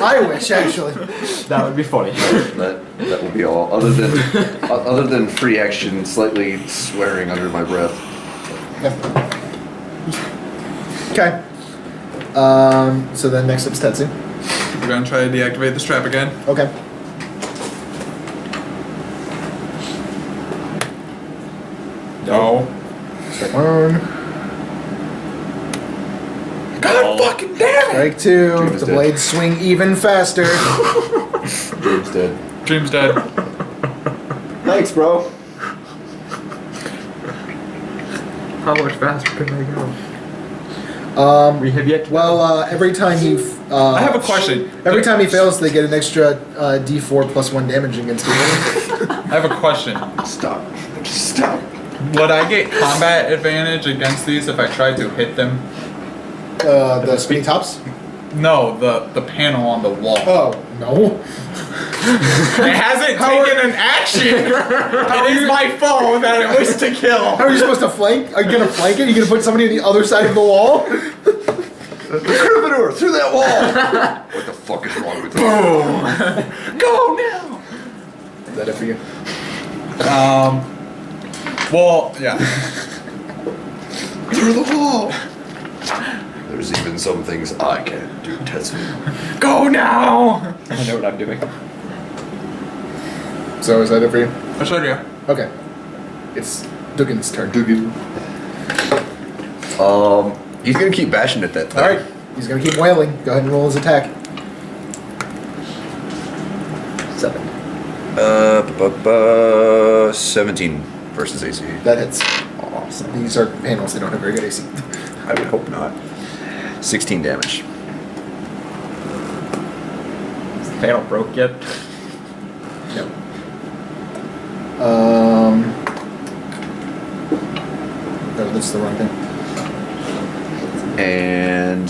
I wish, actually. That would be funny. That will be all. Other than free action, slightly swearing under my breath. Okay. So then next up's Tetsu. We're gonna try to deactivate the strap again. Okay. No. Strike 1. God fucking damn it! Strike 2. Dream is The dead. blades swing even faster. Dream's dead. Dream's dead. Thanks, bro. How much faster can I go? We have yet to Well, every time he... I have a question. Every time he fails, they get an extra D4 plus 1 damage against him. I have a question. Stop. Stop. Would I get combat advantage against these if I tried to hit them? The spinning tops? No, the panel on the wall. Oh, no. It hasn't taken an action. It is my foe that it was to kill. How are you supposed to flank? Are you gonna flank it? Are you gonna put somebody on the other side of the wall? Krivhadur, through that wall! What the fuck is wrong with you? Go now. Is that it for you? Well, yeah. Through the wall! There's even some things I can't do, Tetsu. Go now. I know what I'm doing. So is that it for you? I showed you. Okay. It's Duggan's turn. Duggin. He's gonna keep bashing at that thing. Alright. He's gonna keep wailing. Go ahead and roll his attack. 7. 17 versus AC. That hits. Awesome. These are panels, they don't have very good AC. I would hope not. 16 damage. Is the panel broke yet? No, that's the wrong thing. And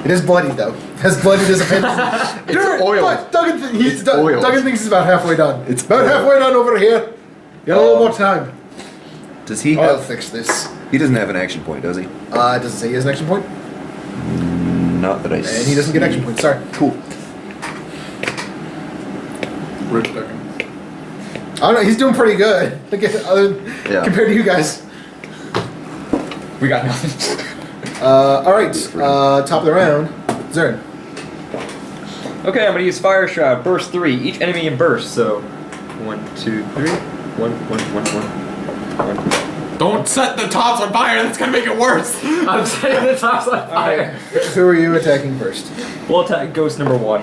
It is bloody though. As bloody as a pencil. it's oil. Duggin thinks he's about halfway done. It's about oil. halfway done over here. Got a little more time. Does he I'll have? fix this. He doesn't have an action point, does he? It doesn't say he has an action point, Not that I. and he doesn't get action points. Sorry. Cool. Rich Duggin. I don't know. He's doing pretty good. Yeah. Compared to you guys. We got nothing. All right. Top of the round. Zurin. Okay, I'm gonna use Fire Shroud. Burst 3. Each enemy in burst. So 1, 2, 3. 1, 1, 1, 1. Don't set the tops on fire. That's gonna make it worse. I'm setting the tops on fire. Who are you attacking first? We'll attack ghost number 1.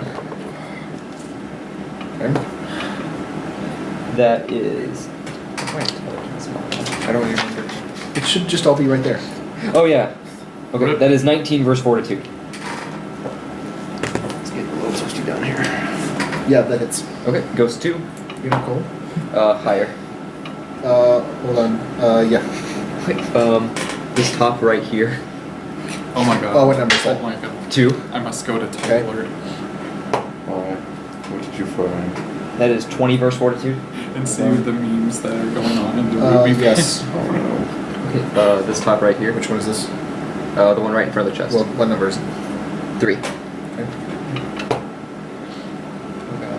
Okay. That is. I don't remember. It should just all be right there. Oh yeah. Okay, that is 19 versus Fortitude. Let's get a little toasty down here. Yeah, that hits. Okay, ghost 2. You know, cool. Higher. Hold on. Yeah. Wait, this top right here. Oh my god. Oh, what number is that? Oh my god. 2. I must go to Okay. Tumblr What did you find? That is 20 versus Fortitude. and see the memes that are going on in the Ruby. Yes. Oh no. Okay, this top right here. Which one is this? The one right in front of the chest. Well, what number is it? 3. Okay.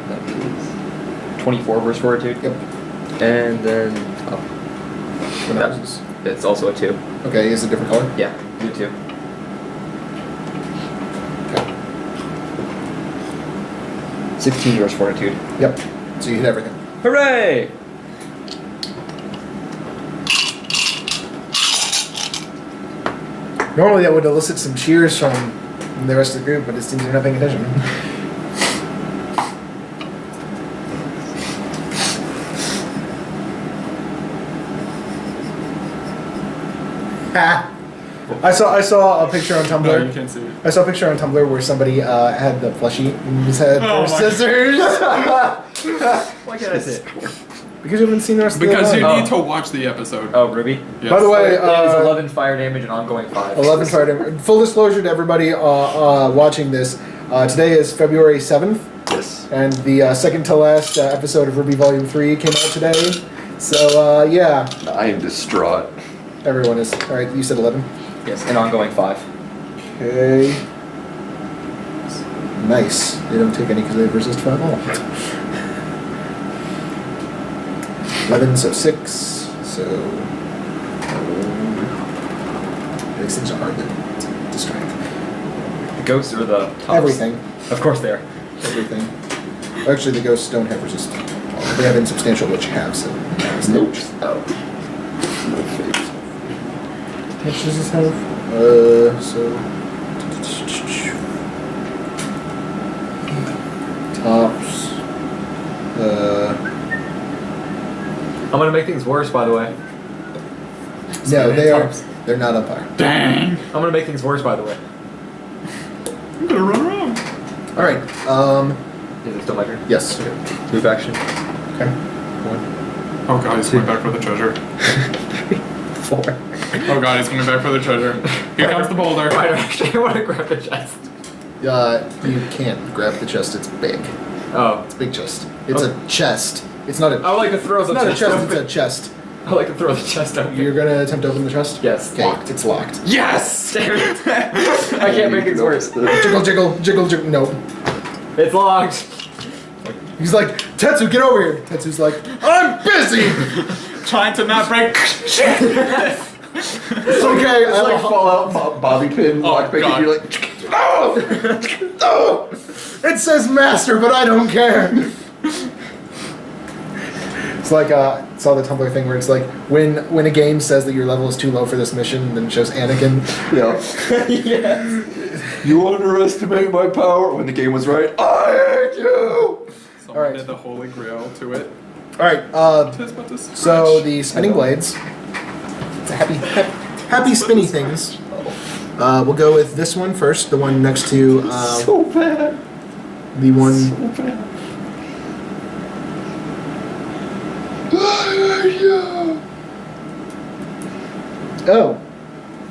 That is 24 versus Fortitude. Yep. And then top. What number is this? It's also a 2. Okay, is it a different color? Yeah, do 2. Okay. 16 versus Fortitude. Yep. So you hit everything. Hooray! Normally that would elicit some cheers from the rest of the group, but it seems they're not paying attention. Ha! I saw a picture on Tumblr. No, you can't see it. I saw a picture on Tumblr where somebody had the plushie in his head Oh for my- scissors. Why can't I say it? Because you haven't seen the rest Because of the you episode. need to watch the episode. Oh, Ruby? Yes. By the way, It is 11 fire damage and ongoing 5. 11 fire damage. Full disclosure to everybody watching this, today is February 7th, Yes. and the second to last episode of Ruby Volume 3 came out today. So, yeah, I am distraught. everyone is. Alright, you said 11. Yes, and ongoing 5. Okay. Nice. They don't take any because they resist 5 all. 11, so 6. So. These things are hard to distract. The ghosts are the tops. Everything. Of course they are. Everything. Actually, the ghosts don't have resist. They have insubstantial, which have, so. Nope. Oh. No face. Which does this have? So. Tops. I'm gonna make things worse, by the way. No, they are. Tops. They're not on fire. Dang! I'm gonna make things worse, by the way. I'm gonna run around. Alright, Is it still my turn? yes. Move action. Okay. 1, Oh god, he's coming back for the treasure. 4. Oh god, he's coming back for the treasure. Here comes the boulder. Right, actually, I want to grab the chest. You can't grab the chest, it's big. Oh. It's a big chest. It's a chest. It's not a. I would like to throw It's the not a chest chest, open. it's a chest. I would like to throw the chest open. You're gonna attempt to open the chest? Yes. Okay, Locked. it's locked. Yes! Damn it. I can't make things worse. Jiggle, jiggle, jiggle, jiggle. Nope. It's locked. He's like, Tetsu, get over here. Tetsu's like, I'm busy! Trying to not break. It's okay. It's like Fallout Bobby pin Oh, lockpick, God. and you're like, Oh! Oh! It says master, but I don't care. It's like saw the Tumblr thing where it's like when a game says that your level is too low for this mission, then it shows Anakin. yeah. Yes. You underestimate my power. When the game was right, I hate you. Someone Alright. did the holy grail to it. All right. Tis but the scratch. So the spinning blades. It's a happy spinny things. We'll go with this one first. The one next to So bad. the one. So bad. Oh,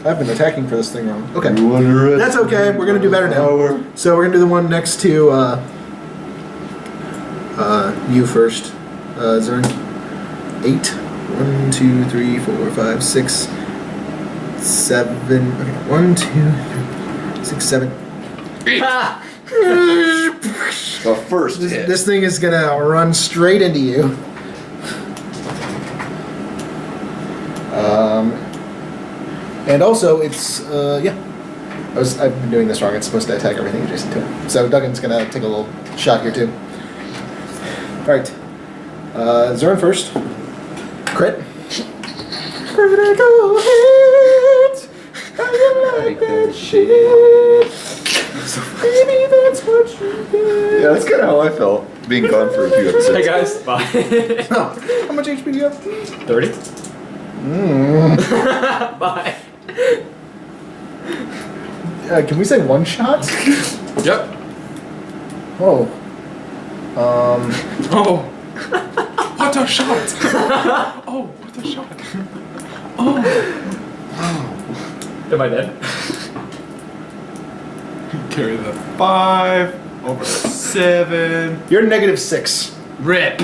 I've been attacking for this thing wrong. Okay, You underestimate that's okay. We're gonna do better now. power. So we're gonna do the one next to you first, Zurin. 8. 1, 2, 3, 4, 5, 6, 7. Okay, 1, 2, 3, 6, 7. Ah! The first hit. This thing is gonna run straight into you. And also, it's yeah. I've been doing this wrong. It's supposed to attack everything adjacent to it. So Duggan's gonna take a little shot here too. All right, Zurin first. Crit. Critical hit. How you like that shit? Maybe that's what you get. Yeah, that's kind of how I felt being gone for a few episodes. Hey guys, bye. How much HP do you have? 30? Bye. Can we say one shot? Yep. Oh. Oh. What a shot! Oh, what a shot! Oh. Am I dead? Carry the 5 over 7. You're at -6. Rip.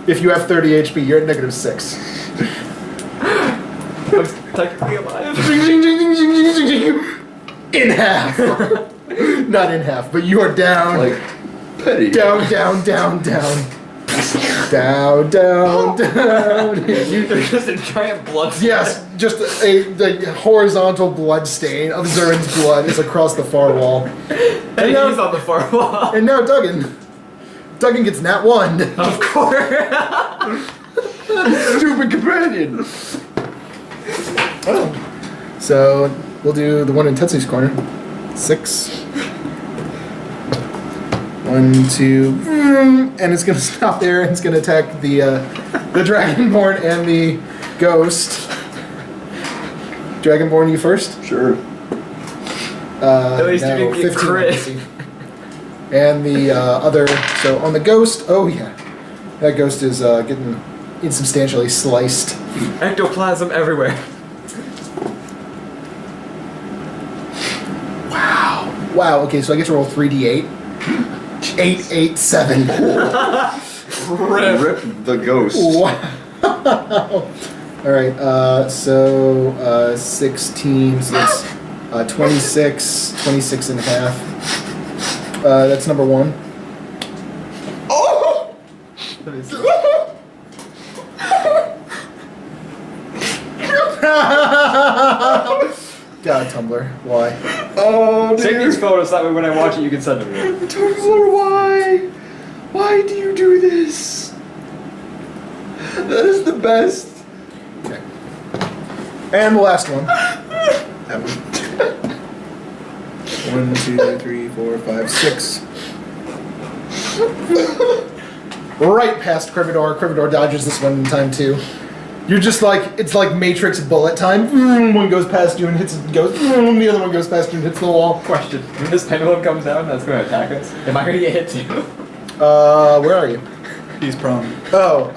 If you have 30 HP, you're at -6. I'm technically alive. In half. Not in half, but you are down. Like, petty. Down, down, down, down. Down, down, down. There's just a giant blood stain. Yes, just the horizontal blood stain of Zurin's blood is across the far wall. And now- he's on the far wall. And now Duggan. Duggan gets nat 1. Of course. Stupid companion. Oh. So we'll do the one in Tetsu's corner. 6. 1, 2, and it's gonna stop there. And it's gonna attack the Dragonborn and the Ghost. Dragonborn, you first. Sure. At least you no, didn't get 15 crit. AC. And the other, so on the Ghost. Oh yeah, that Ghost is getting insubstantially sliced. Ectoplasm everywhere. Wow. Okay, so I get to roll 3d8. 8, 8, 7. Rip the ghost. Wow. All right. So 16. So that's 26. 26 and a half. That's number 1. Oh! God, Tumblr. Why? Oh, Take these dear. photos, that way when I watch it you can send them to me. Tumblr, why? Why do you do this? That is the best. Okay. And the last one. That one. 1, 2, 3, 4, 5, 6. Right past Krivhadur. Krivhadur dodges this one in time too. You're just like, it's like Matrix bullet time. One goes past you and hits, goes. The other one goes past you and hits the wall. Question. When this pendulum comes down, that's going to attack us. Am I going to get hit too? Where are you? He's prone. Oh,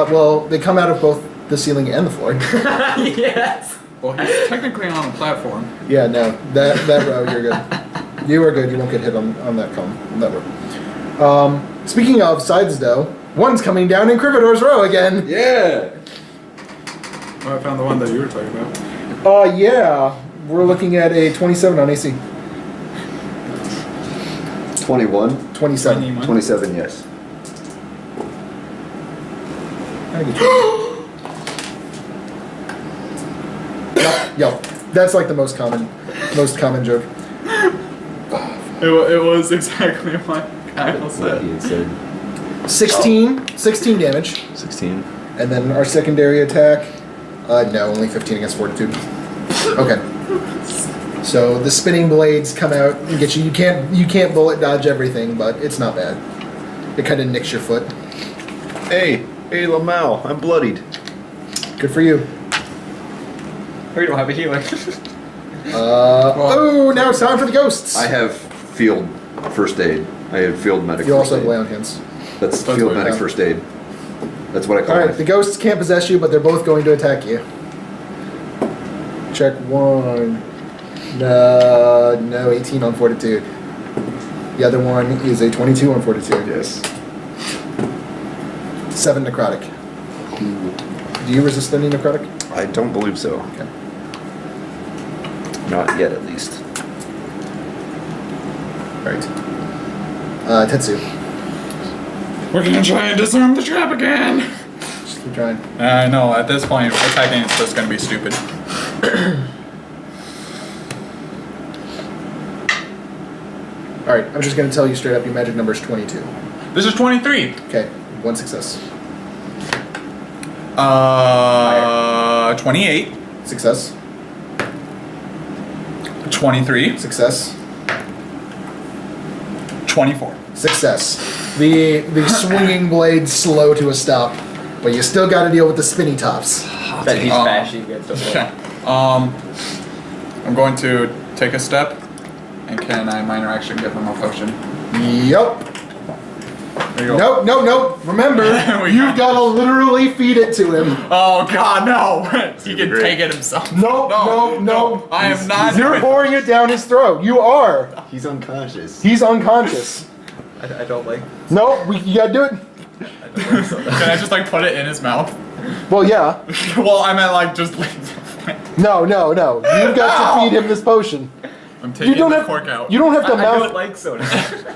well, they come out of both the ceiling and the floor. Yes. Well, he's technically on a platform. Yeah, no, that row, you're good. You are good. You won't get hit on that column, on that row. Speaking of sides, though, one's coming down in Krivhadur's row again. Yeah. Oh, I found the one that you were talking about. Yeah, we're looking at a 27 on AC. 21. 27. 21. 27, yes. I get you. Yup. That's like the most common joke. It was exactly what Kyle What said. he had said. 16 damage. 16. And then our secondary attack, no, only 15 against fortitude. Okay. So the spinning blades come out and get you. You can't bullet dodge everything, but it's not bad. It kind of nicks your foot. Hey, Lamau, I'm bloodied. Good for you. We don't have a healer. Oh, now it's time for the ghosts. I have field first aid. I have field medic You first also aid. have lay on hands. That's That's field what I medic have. first aid. That's what I call Alright, it. the ghosts can't possess you, but they're both going to attack you. Check 1. No, 18 on Fortitude. The other one is a 22 on Fortitude. Yes. 7 necrotic. Do you resist any necrotic? I don't believe so. Okay. Not yet, at least. Alright. Tetsu. We're gonna try and disarm the trap again. Just keep trying. I know, at this point, attacking is just gonna be stupid. Alright, I'm just going to tell you straight up your magic number is 22. This is 23. Okay, 1 success. 28. Success. 23. Success. 24. Success. The swinging blades slow to a stop, but you still got to deal with the spinny tops. That he's bashing against us. Okay. I'm going to take a step, and can I minor action give him a potion? Yup. There you go. Nope. Remember, We you've got to literally feed it to him. Oh God, no! He can great. take it himself. No. I am not. You're doing pouring it down his throat. You are. He's unconscious. He's unconscious. I don't like. No, you gotta do it. I don't like soda. Can I just like put it in his mouth? Well, yeah. Well, I meant like just. No. You've got to feed him this potion. I'm taking don't the have. cork out. You don't have to I don't mouth. like soda.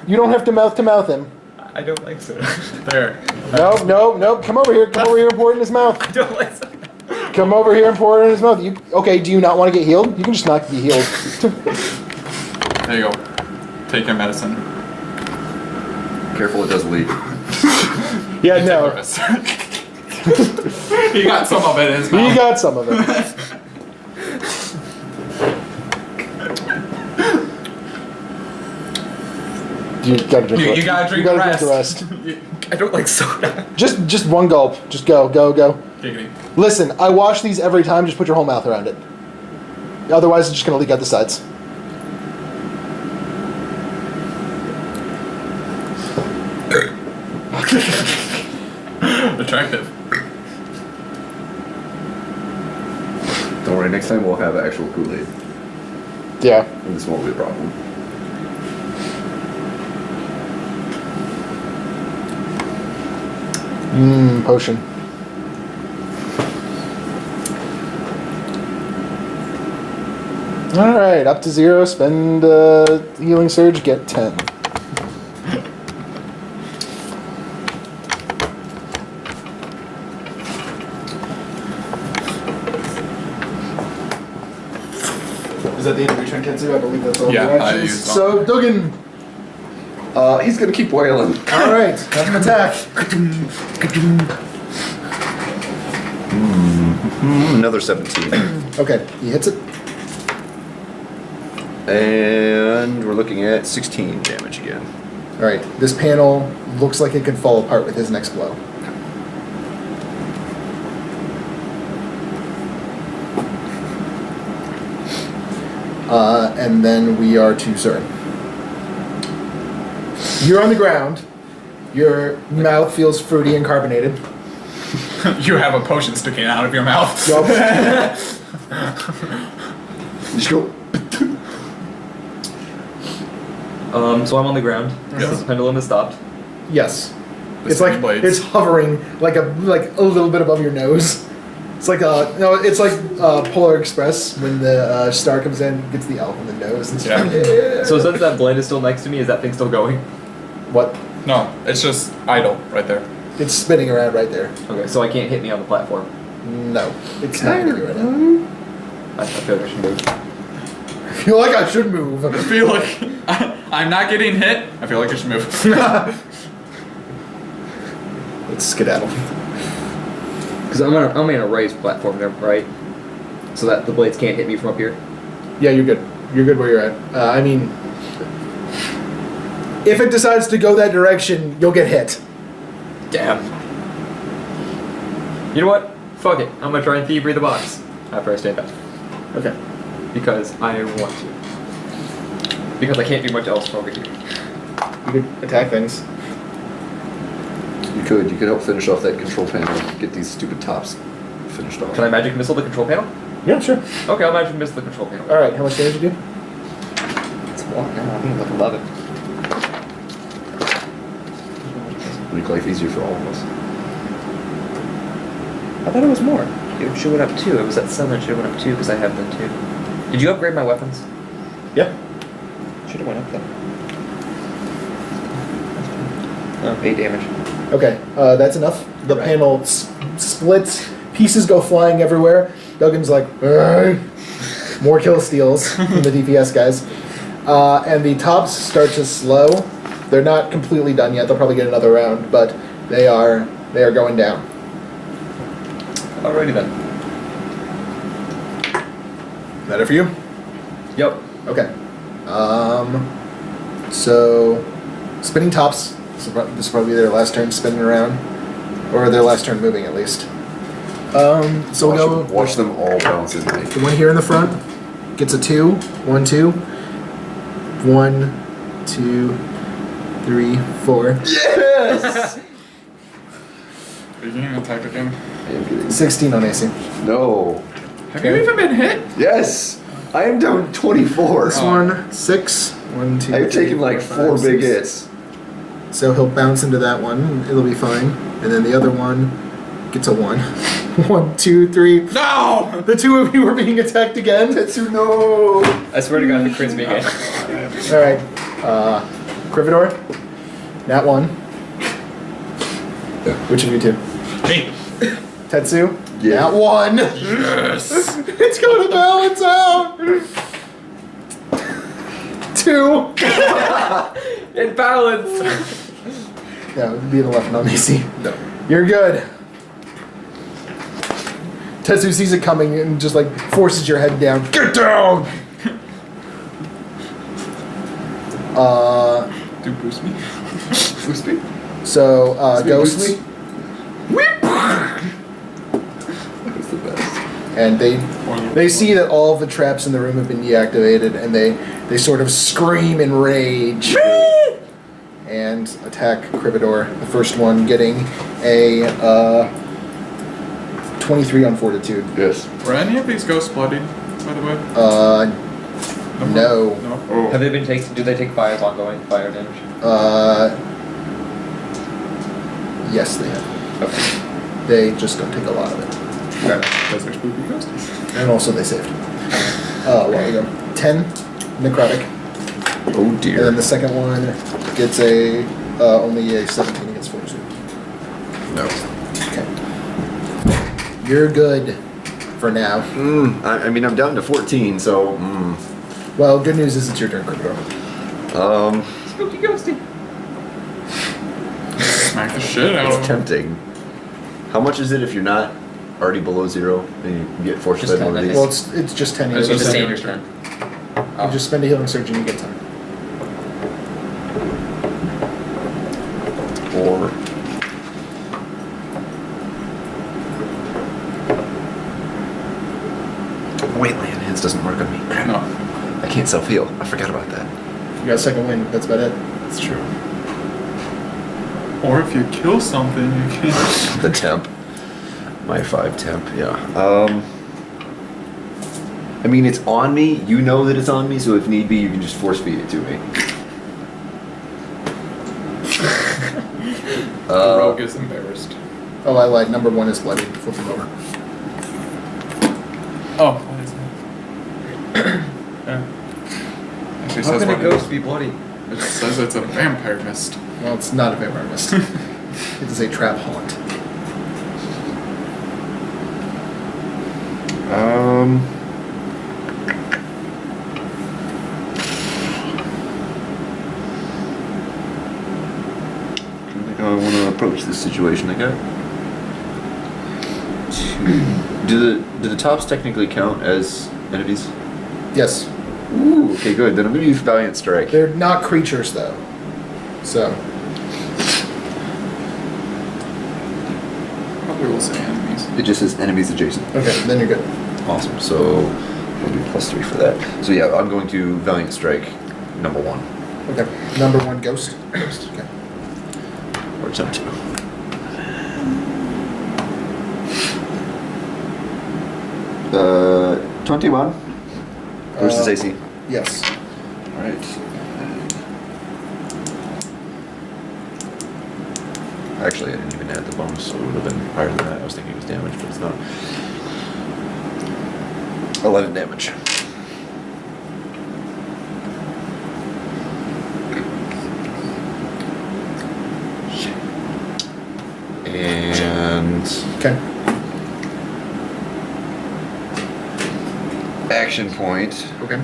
You don't have to mouth him. I don't like soda. There. No. Come over here. Come over here and pour it in his mouth. I don't like soda. Come over here and pour it in his mouth. Okay? Do you not want to get healed? You can just not be healed. There you go. Take your medicine. Careful, it does leak. Yeah, no. He got some of it in his mouth. He got some of it. You gotta drink. You gotta drink the the rest. I don't like soda. Just one gulp. Just go. Giggity. Listen, I wash these every time. Just put your whole mouth around it. Otherwise, it's just gonna leak out the sides. Attractive. Don't worry, next time we'll have actual Kool-Aid. Yeah. And this won't be a problem. Potion. Alright, up to 0, spend healing surge, get 10. Is that the end of your turn, Tetsu? I believe that's all Yeah, the I actions. used So, Duggin! He's gonna keep wailing. Alright, have him attack. Another 17. Okay, he hits it. And we're looking at 16 damage again. Alright, this panel looks like it could fall apart with his next blow. And then we are to Zurin. You're on the ground. Your mouth feels fruity and carbonated. You have a potion sticking out of your mouth. Yup. Just go. So I'm on the ground. Yes. The pendulum has stopped. Yes. The It's spinning like blades. it's hovering like a little bit above your nose. It's like it's like Polar Express when the star comes in, gets the elf in the nose and stuff. Yeah. So since that blade is still next to me, is that thing still going? What? No, it's just idle right there. It's spinning around right there. Okay, so I can't hit me on the platform. No, it's not hitting you right now. I feel like I should move. I feel like I should move. I feel like I'm not getting hit. I feel like I should move. Let's skedaddle. Because I'm on a raised platform there, right? So that the blades can't hit me from up here. Yeah, you're good. You're good where you're at. I mean, if it decides to go that direction, you'll get hit. Damn. You know what? Fuck it. I'm gonna try and thievery the box after I stand up. Okay. Because I want to. Because I can't do much else from over here. You could attack things. You could help finish off that control panel. Get these stupid tops finished off. Can I magic missile the control panel? Yeah, sure. Okay, I'll magic missile the control panel. All right, how much damage you do? It's a lot now. I think like 11. Make life easier for all of us. I thought it was more. It should have went up 2. It was at 7. It should have went up 2 because I have them too. Did you upgrade my weapons? Yeah. Should have went up then. Oh, 8 damage. Okay, that's enough. The Right. panel splits, pieces go flying everywhere. Duggan's like, "Argh." More kill steals from the DPS guys. And the tops start to slow. They're not completely done yet. They'll probably get another round, but they are going down. Alrighty then. Is that it for you? Yep. Okay. So spinning tops. This will probably be their last turn spinning around, or their last turn moving at least. So we'll go. Watch them all bounce in me. The one here in the front gets a 2. 1, 2. 1, 2, 3, 4. Yes! Are you getting attacked again? I am getting 16 on AC. No. Have you even been hit? Yes! I am down 24. This one, 6. 1, 2. I've 3, taken like 4, 4 5, big 6. hits. So he'll bounce into that one. It'll be fine. And then the other one gets a 1. 1, 2, 3. No! The 2 of you are being attacked again. Tetsu, no! I swear to God, the crit's being hit. All right. Krivhadur. Nat 1. Which of you two? Me. Tetsu. Yeah. Nat 1. Yes! It's going to balance out. 2. In balance! Yeah, it'd be an 11 on AC. No. You're good. Tetsu sees it coming and just like forces your head down. Get down! Do boost me. Boost me. So, Boost ghosts. me. That's the best. And they see that all of the traps in the room have been deactivated, and they sort of scream in rage and attack Krivhadur. The first one getting a 23 on Fortitude. Yes. Were any of these ghosts bloodied, by the way? No. No? Oh. Have they been taking? Do they take fire ongoing fire damage? Yes, they have. Okay. They just don't take a lot of it. Fair enough. Because they're spooky ghosts. And also they saved. A while ago. 10 necrotic. Oh And dear. then the second one gets a only a 17 against Fortitude. No. Okay. You're good for now. I mean, I'm down to 14, so. Well, good news is it's your turn, Krivhadur. Spooky ghosty. Smack the shit out of It's them. tempting. How much is it if you're not already below 0 and you get forced Just by one 10, of I these? Well, it's just 10 It's healing. just You a standard standard 10. just spend a healing surge and you get 10. Or. Wait, land hands doesn't work on me. Crap. No. I can't self heal. I forgot about that. You got a second wind. That's about it. It's true. Or if you kill something, you can. The temp. My 5 temp, yeah. I mean, it's on me. You know that it's on me, so if need be, you can just force feed it to me. The rogue is embarrassed. Oh, I lied. Number 1 is bloody. Flip him over. Oh, what is that? Yeah. Actually How says can a what ghost be bloody? it says it's a vampire mist. Well, it's not a vampire mist. It is a trap haunt. I think how I want to approach this situation. I got 2. Do the tops technically count as enemies? Yes. Ooh, okay, good. Then I'm gonna use Valiant Strike. They're not creatures, though. So, Probably will say enemies. It just says enemies adjacent. okay, then you're good. Awesome. So I'll do +3 for that. So yeah, I'm going to Valiant Strike number 1. Okay. Number 1, ghost. Ghost. Okay. Or attempt to. 21 versus AC. Yes. Alright. Actually, I didn't even add the bonus, so it would have been higher than that. I was thinking it was damage, but it's not. 11 damage. And Okay. action point. Okay.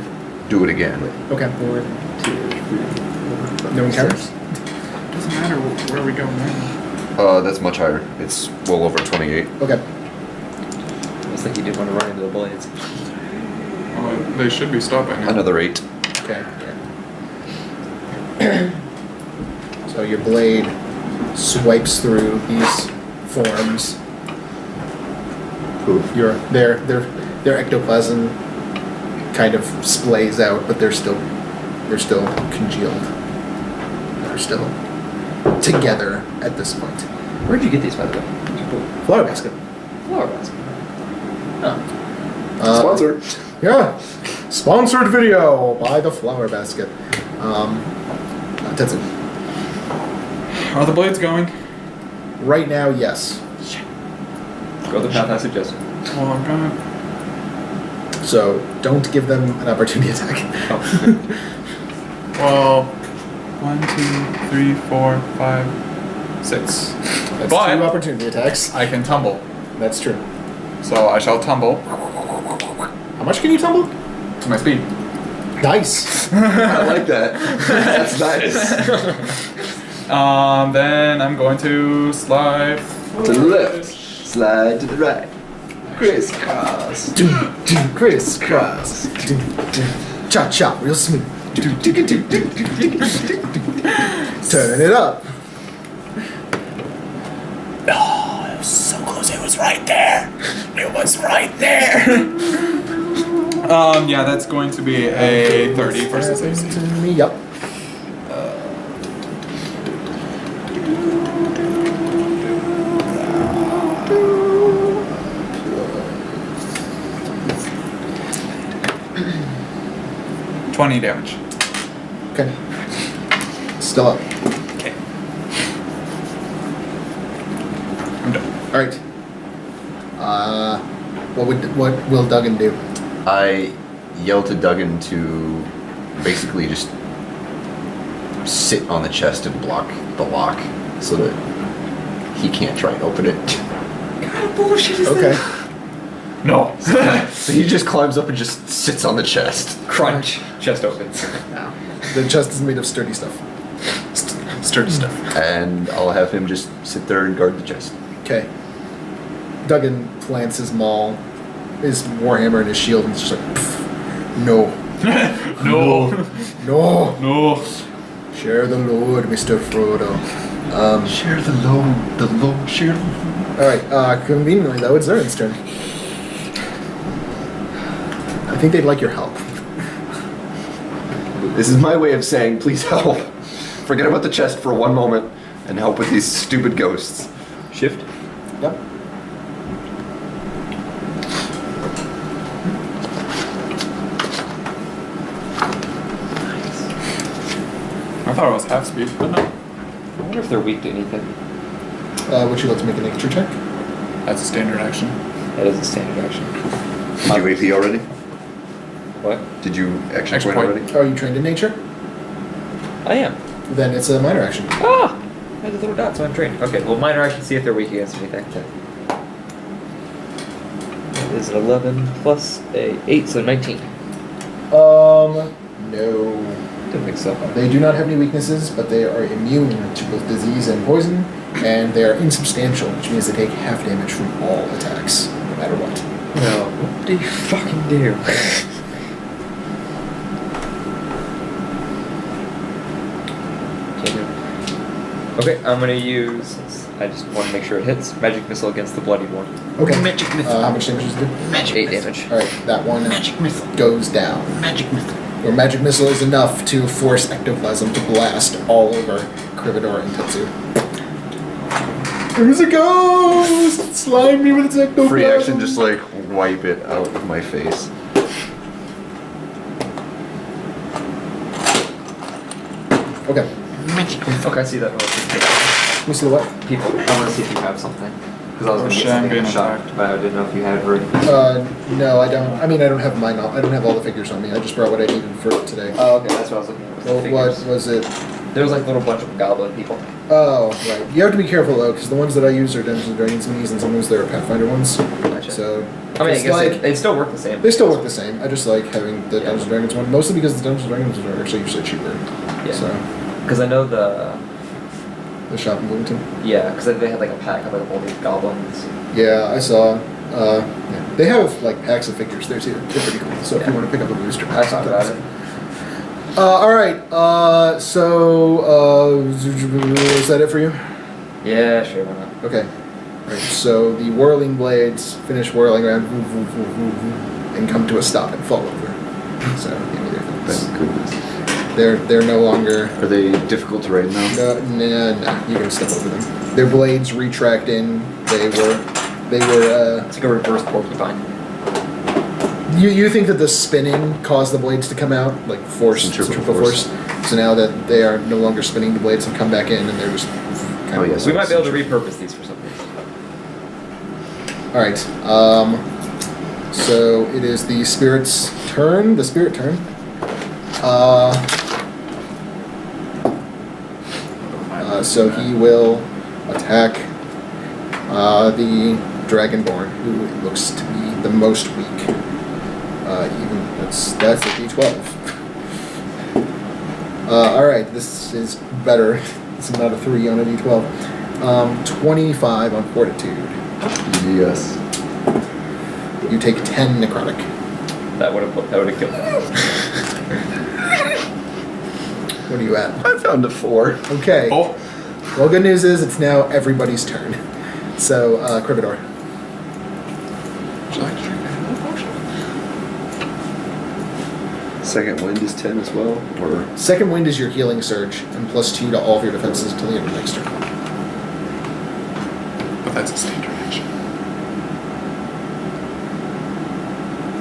Do it again. Okay. 1, 2, 3, 4. No one cares? Doesn't matter where we go now. That's much higher. It's well over 28. Okay. Looks like you did want to run into the blades. Well, they should be stopped by now. Another 8. Okay. So your blade swipes through these forms. Their ectoplasm kind of splays out, but they're still congealed. They're still together at this point. Where'd you get these, by the way? Flower basket. Flower basket. Oh. Sponsor. Yeah. Sponsored video by the flower basket. Tetsu. Are the blades going? Right now, yes. Go the path I suggested. Well, I'm gonna. So don't give them an opportunity attack. Oh. Well, 1, 2, 3, 4, 5, 6. That's But 2 opportunity attacks. I can tumble, That's true. so I shall tumble How much can you tumble? to my speed. Nice. I like that. That's nice. Then I'm going to slide To the left. Slide to the right. Crisscross. Crisscross. Cha cha, real smooth. Turn it up. Oh, it was so close. It was right there. It was right there. Yeah, that's going to be a 30 versus AC. Yep. Uh, 20 damage. Okay. Still up. Okay. I'm done. All right. What will Duggin do? I yell to Duggin to basically just sit on the chest and block the lock so that he can't try and open it. What kind of bullshit is Okay. that? No. So he just climbs up and just sits on the chest. Crunch. Chest opens. The chest is made of sturdy stuff. Sturdy stuff. And I'll have him just sit there and guard the chest. Okay. Duggin plants his maul, his warhammer, and his shield, and it's just like, pff, no, No. no. No. Share the load, Mr. Frodo. Share the load, share the load. All right. Conveniently, though, it's Zurin's turn. I think they'd like your help. This is my way of saying, please help. Forget about the chest for one moment and help with these stupid ghosts. Shift. Yep. I thought it was half speed, but no. I wonder if they're weak to anything. Would you like to make a nature check? That's a standard action. That is a standard action. Did you AP already? What? Did you action Action point point. already? Are you trained in nature? I am. Then it's a minor action. Ah! I had a little dot, so I'm trained. Okay, well, minor action, see if they're weak against anything. That is an 11 plus a 8, so 19. No. Didn't think so. They do not have any weaknesses, but they are immune to both disease and poison, and they are insubstantial, which means they take half damage from all attacks, no matter what. No. What do you fucking do? Okay, I'm gonna use, since I just want to make sure it hits, magic missile against the bloodied one. Okay. Magic missile. How much damage does it do? Magic 8 missile. damage. Alright, that one Magic missile. goes down. Magic missile. Your magic missile is enough to force ectoplasm to blast all over Krivhadur and Tetsu. There's a ghost! Slime me with its ectoplasm! Free action, just like wipe it out of my face. Okay. Okay, I see that. Let me see the what? People, I want to see if you have something. Because I was Oh, going to shit, get I'm something in being the shop, attacked. but I didn't know if you had it already. No, I don't. I mean, I don't have mine. I don't have all the figures on me. I just brought what I needed for today. Oh, okay, that's what I was looking at. Was the Well, what figures. was it? There was like a little bunch of goblin people. Oh, right. You have to be careful though, because the ones that I use are Dungeons and Dragons minis, and sometimes they're Pathfinder ones. Gotcha. So I mean, I it's guess like they still work the same. they still work the same. I just like having the Yeah. Dungeons and Dragons one, mostly because the Dungeons and Dragons are actually usually cheaper. Yeah. So Because I know the. shop in Bloomington. Yeah, because they had like a pack of like all these goblins. Yeah, I saw. Yeah. They have like packs of figures there too. They're pretty cool. So if you want to pick up a booster pack, I thought about it. All right. Is that it for you? Yeah, sure, why not? Okay. Right. So the whirling blades finish whirling around and come to a stop and fall over. So Thank goodness. they're no longer. Are they difficult to ride now? No, you can step over them. Their blades retract in. They were. It's like a reverse porcupine. You think that the spinning caused the blades to come out, like centrifugal force. So now that they are no longer spinning, the blades have come back in, and they're just. Oh, yes. We might be able to repurpose these for something. All right. So it is the spirit's turn. The spirit turn. So he will attack the Dragonborn, who looks to be the most weak. That's a D12. All right, this is better. It's not a 3 on a D12. 25 on Fortitude. Yes. You take 10 necrotic. That would have killed them. What are you at? I found a 4. Okay. Oh, Well, good news is it's now everybody's turn. So, Krivhadur. would you like to drink a health potion? Second wind is 10 as well? Or Second wind is your healing surge, and +2 to all of your defenses until the end of next turn. But that's a standard action.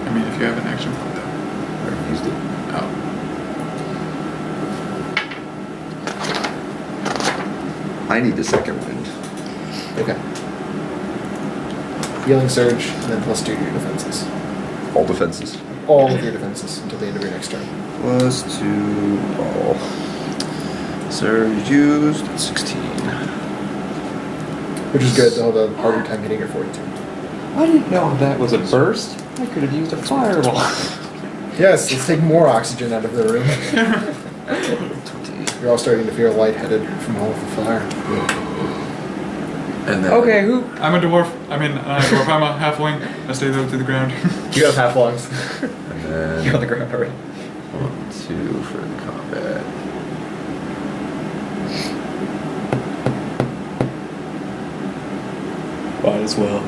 I mean, if you have an action point though. I already used it. Oh. I need the second wind. Okay. Healing surge, and then +2 to your defenses. All defenses. All of your defenses until the end of your next turn. +2 all. Surge used 16. Which is good, they'll have a harder time hitting your 42. I didn't know that was a burst. I could have used a fireball. Yes, let's take more oxygen out of the room. 20. You're all starting to feel lightheaded from all of the fire. And then Okay, who? I'm a dwarf. I'm a halfling. I stay low to the ground. You have half lungs. And You're on then the ground already. 1, 2 for the combat. Might as well.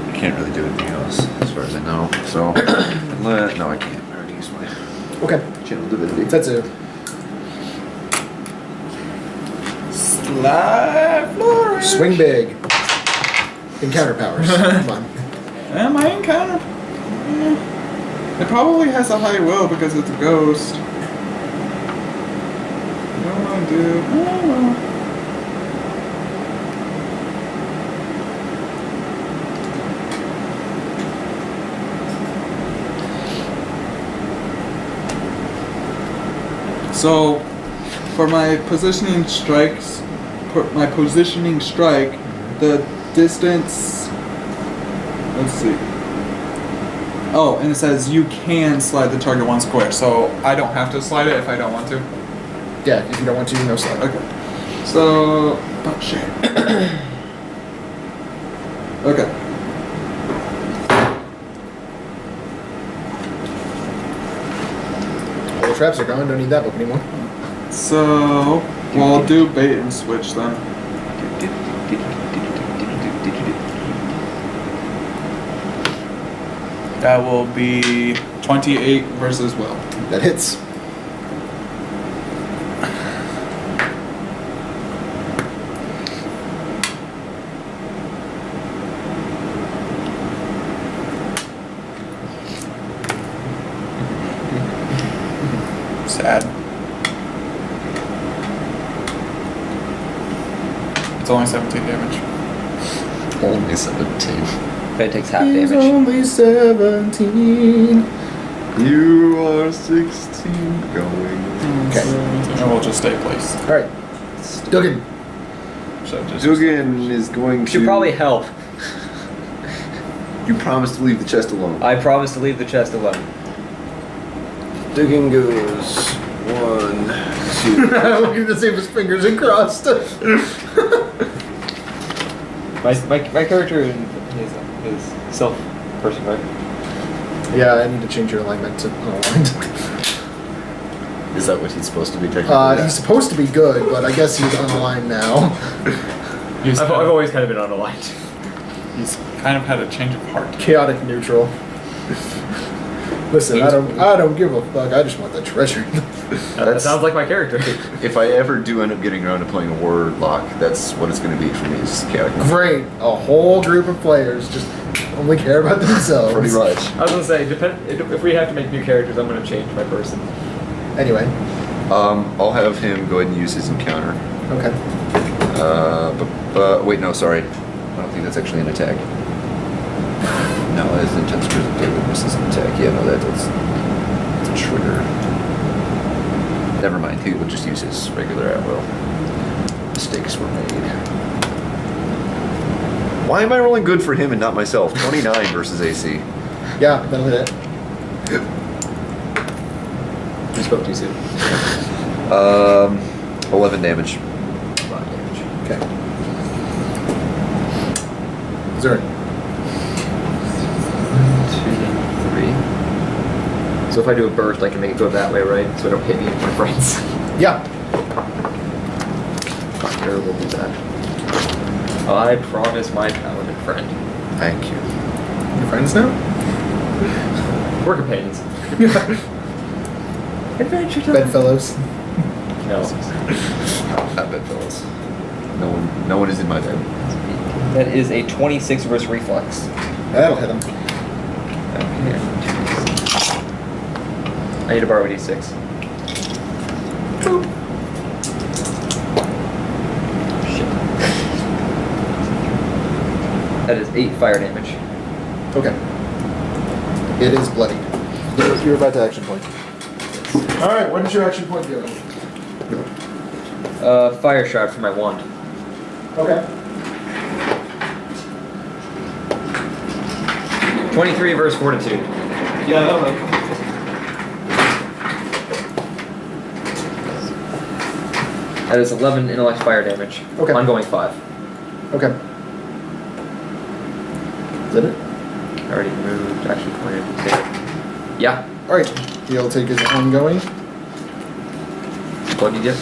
I can't really do anything else as far as I know. So no, I can't. I already used my Okay. channel divinity. Tetsu. Slide flourish. Swing big. Encounter powers. Come on. And my encounter. It probably has a high will because it's a ghost. What do I want to do? I don't know. So, for my positioning strikes, my positioning strike, the distance. Let's see. Oh, and it says you can slide the target 1 square, so I don't have to slide it if I don't want to. Yeah, if you don't want to, no slide. Okay. So, oh shit. Okay. All the traps are gone, don't need that book anymore. So, well, I'll do bait and switch then. That will be 28 versus will. That hits. Sad. It's only 17 damage. Only 17. But it takes half He's damage. only 17. You are 16 going. Okay. And we'll just stay place. All right. Duggin. So just Duggin is going to. Should probably help. You promised to leave the chest alone. I promise to leave the chest alone. Duggin goes 1, 2. Look at the same his fingers are crossed. My character is self person, right? Yeah, I need to change your alignment to unaligned. Is that what he's supposed to be technically? He's supposed to be good, but I guess he's unaligned now. I've always kind of been unaligned. He's kind of had a change of heart. Chaotic neutral. Listen, I don't give a fuck. I just want the treasure. That sounds like my character. If I ever do end up getting around to playing a warlock, that's what it's going to be for me. Is chaotic. Great, a whole group of players just only care about themselves. Pretty much. I was gonna say, if we have to make new characters, I'm gonna change my person. Anyway, I'll have him go ahead and use his encounter. okay. Wait, no, sorry. I don't think that's actually an attack. No, that is intense critical. This is an attack. Yeah, no, that's a trigger. Never mind. He will just use his regular at will. Mistakes were made. Why am I rolling good for him and not myself? 29 versus AC. Yeah, that'll hit it. You spoke too soon. 11 damage. Okay. Zurin. 2, 3. So if I do a burst, I can make it go that way, right? So I don't hit me with my friends. Yeah. Not terrible, do that. I promise my paladin friend. Thank you. Your friends now? We're companions. Adventure time. Bedfellows. No. Not bedfellows. No one is in my bed. That is a 26 versus reflex. That'll hit him. Okay. I need to borrow a d6. Shit. That is 8 fire damage. Okay. It is bloody. You're about to action point. Alright, what is your action point doing? Fire shroud for my wand. Okay. 23 versus fortitude. Yeah, that'll hit. That is 11 intellect fire damage. Okay. Ongoing 5. Okay. Is that it? I already moved action point. Yeah. Alright. He'll take his ongoing. What did you get?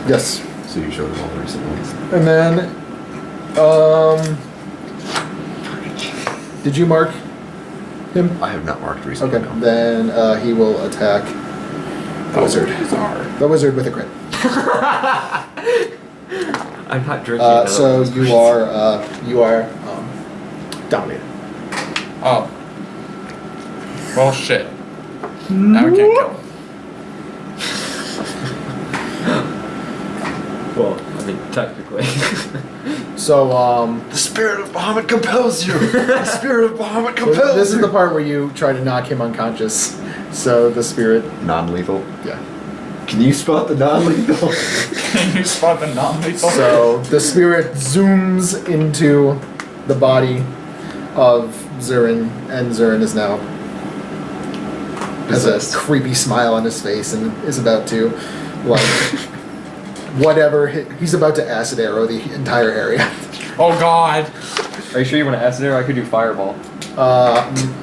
Yes. So you showed him all the recent ones. And then, did you mark him? I have not marked recently. Okay. No. Then he will attack the wizard. The wizard with a crit. I'm not drinking. So you are dominated. Oh. Well, shit. Now we can't kill him. Well, I mean, technically. So The spirit of Bahamut compels you. The spirit of Bahamut compels this is you. the part where you try to knock him unconscious. So the spirit, Non-lethal. yeah. Can you spot the non-lethal? Can you spot the non-lethal? So the spirit zooms into the body of Zurin, and Zurin is now has a Possessed. creepy smile on his face and is about to, like, whatever. He's about to acid arrow the entire area. Oh god. Are you sure you want to acid arrow? I could do fireball.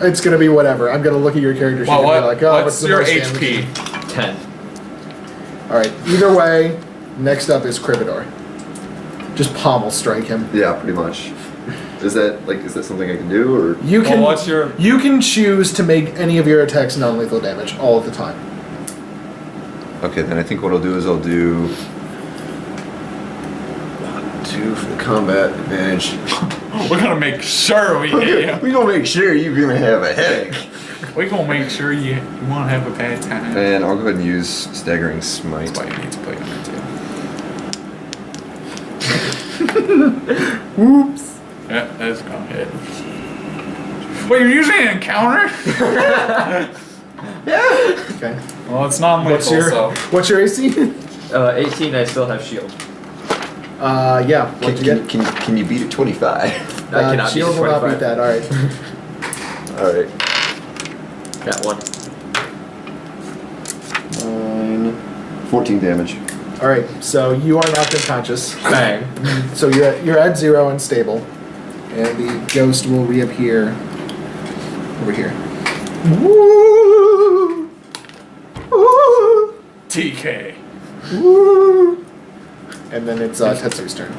It's gonna be whatever. I'm gonna look at your character sheet Well, and be like, oh, what's what's the your most damage? HP? 10. All right. Either way, next up is Krivhadur. Just pommel strike him. Yeah, pretty much. Is that something I can do, or You can what's your- you can choose to make any of your attacks non-lethal damage all of the time. okay? Then I think what I'll do is I'll do 1, 2 for the combat advantage. We're gonna make sure we hit you. We gonna make sure you're gonna have a headache. We gonna make sure you won't have a bad time. And I'll go ahead and use Staggering Smite. That's why you need to play on it too. Whoops. Yeah, that's gonna hit. Wait, you're using an encounter? Okay. Well, it's not lethal, What's your AC? 18, I still have shield. Yeah. What'd you get? Can you beat it 25? I cannot beat Shield will not 25. beat that. All right. Alright. Got one. 9, 14 damage. All right. So you are knocked unconscious. Bang. So you're at 0 and stable, and the ghost will reappear over here. Woo! Woo! TK. Woo! And then it's Tetsu's turn.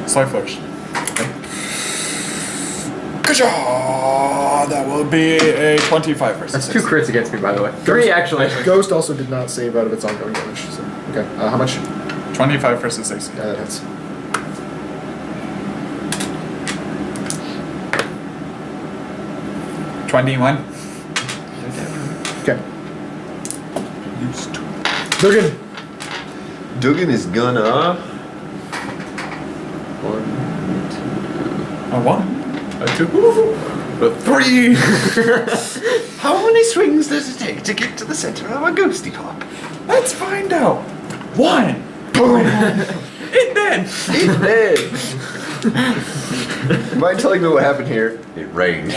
Slight flush. Ka-cha! That will be a 25 versus That's 60. 2 crits against me, by the way. 3 actually. Ghost also did not save out of its ongoing damage. So okay. How much? 25 versus 60. Yeah, that hits. $21. Okay. Duggin. Duggin is gonna. A 1. A 2. A 3. How many swings does it take to get to the center of a ghosty pop? Let's find out. 1. Boom. It did. It did. Mind telling me what happened here? It rained.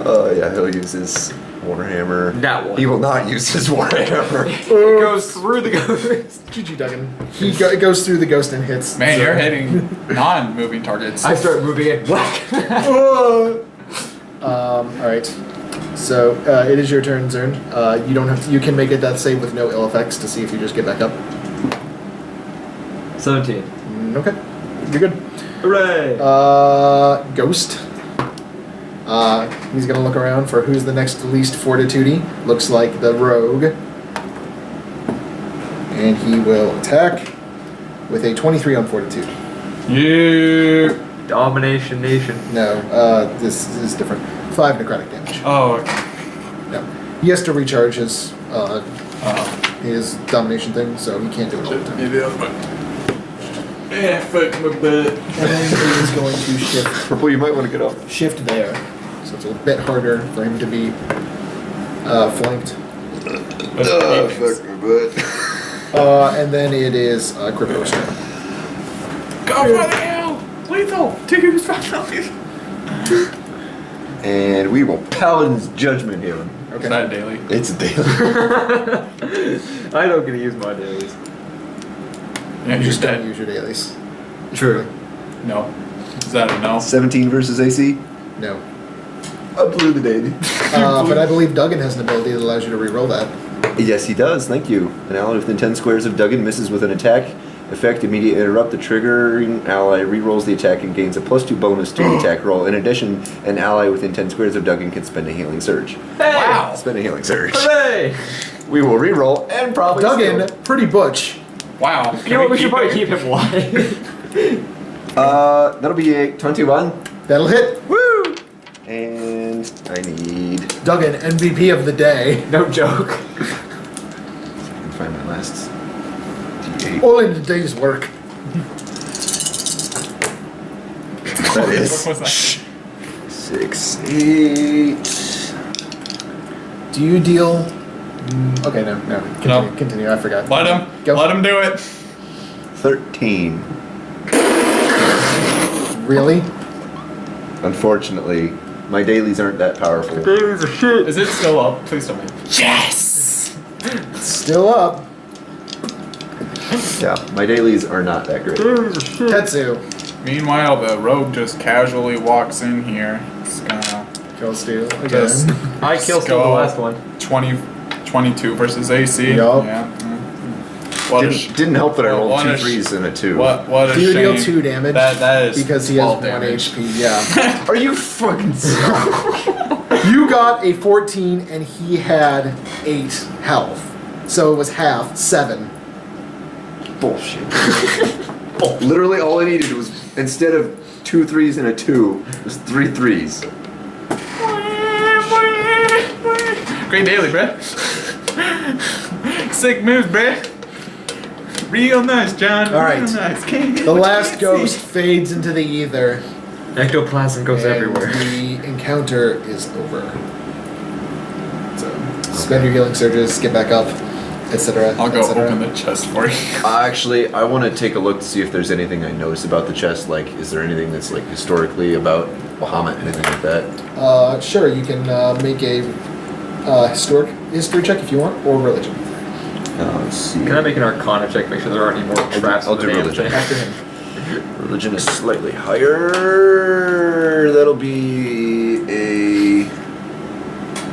Oh yeah, he'll use his Warhammer. That one. He will not use his Warhammer. It goes through the ghost. GG Duggin. He goes through the ghost and hits. Man, Zero. you're hitting non-moving targets. I start moving it. Whack. All right. So it is your turn, Zern. You don't have to. You can make a death save with no ill effects to see if you just get back up. 17. Okay, you're good. Hooray! Ghost. He's gonna look around for who's the next least fortitude-y. Looks like the rogue. And he will attack with a 23 on fortitude. Yeah. Domination Nation. No, this is different. 5 necrotic damage. Oh, okay. No. He has to recharge his domination thing, so he can't do it all the time. Maybe that's my... Yeah, fuck my butt. And then he is going to Purple, you might want to get off. shift there. So it's a bit harder for him to be flanked. Fuck my butt. And then it is Krivhadur's turn. Go for the kill! Lethal! Take his finally. And we will Paladin's Judgment him. Is that daily? It's a daily. I don't get to use my dailies. Yeah, You you're just don't dead. use your dailies. True. No. Is that a no? 17 versus AC. No. I blew the daily. But I believe Duggin has an ability that allows you to reroll that. Yes, he does. Thank you. An ally within 10 squares of Duggin misses with an attack. Effect immediate interrupt. The triggering ally rerolls the attack and gains a +2 bonus to the attack roll. In addition, an ally within 10 squares of Duggin can spend a healing surge. Hey! Wow. Spend a healing surge. Hooray! We will reroll and probably Duggin, steal. pretty butch. Wow. You know what? We should probably keep him alive. That'll be a 21. That'll hit. Woo! And I need. Duggin, MVP of the day. No joke. I can find my last D8. All in the day's work. That is What was that? 6, 8. Do you deal? Okay, no. Continue. No. Continue. I forgot. Let him. Go. Let him do it. 13. Really? Unfortunately, my dailies aren't that powerful. Dailies are shit. Is it still up? Please tell me. Yes. Still up. Yeah, my dailies are not that great. Dailies are shit. Tetsu. Meanwhile, the rogue just casually walks in here. It's gonna Kill steal again. Just- I killed still the Go. last one. 22 versus AC. Yup. Yeah. What a Didn't help that I rolled what 2 a sh- 3s and a 2. What a Do you shame. deal 2 damage? That is Because he has 12 1 damage. HP. Yeah. Are you fucking You got a 14 and he had 8 health. So it was half, 7. bullshit? Literally all I needed was instead of 2 3s and a 2, there's 3 3s. Great daily, bruh. Sick moves, bruh. Real nice, John. All right. Real nice. King. The last ghost fades into the ether. Ectoplasm goes and everywhere. The encounter is over. So, spend your healing surges, get back up, etc. I'll go open the chest for you. Actually, I want to take a look to see if there's anything I notice about the chest. Like, is there anything that's like historically about Bahamut, anything like that? Sure, you can make a history check if you want, or religion. Let's see. Can I make an Arcana check? Make sure there aren't any more traps. I'll in the do damn religion. thing? After him. Religion is slightly higher. That'll be a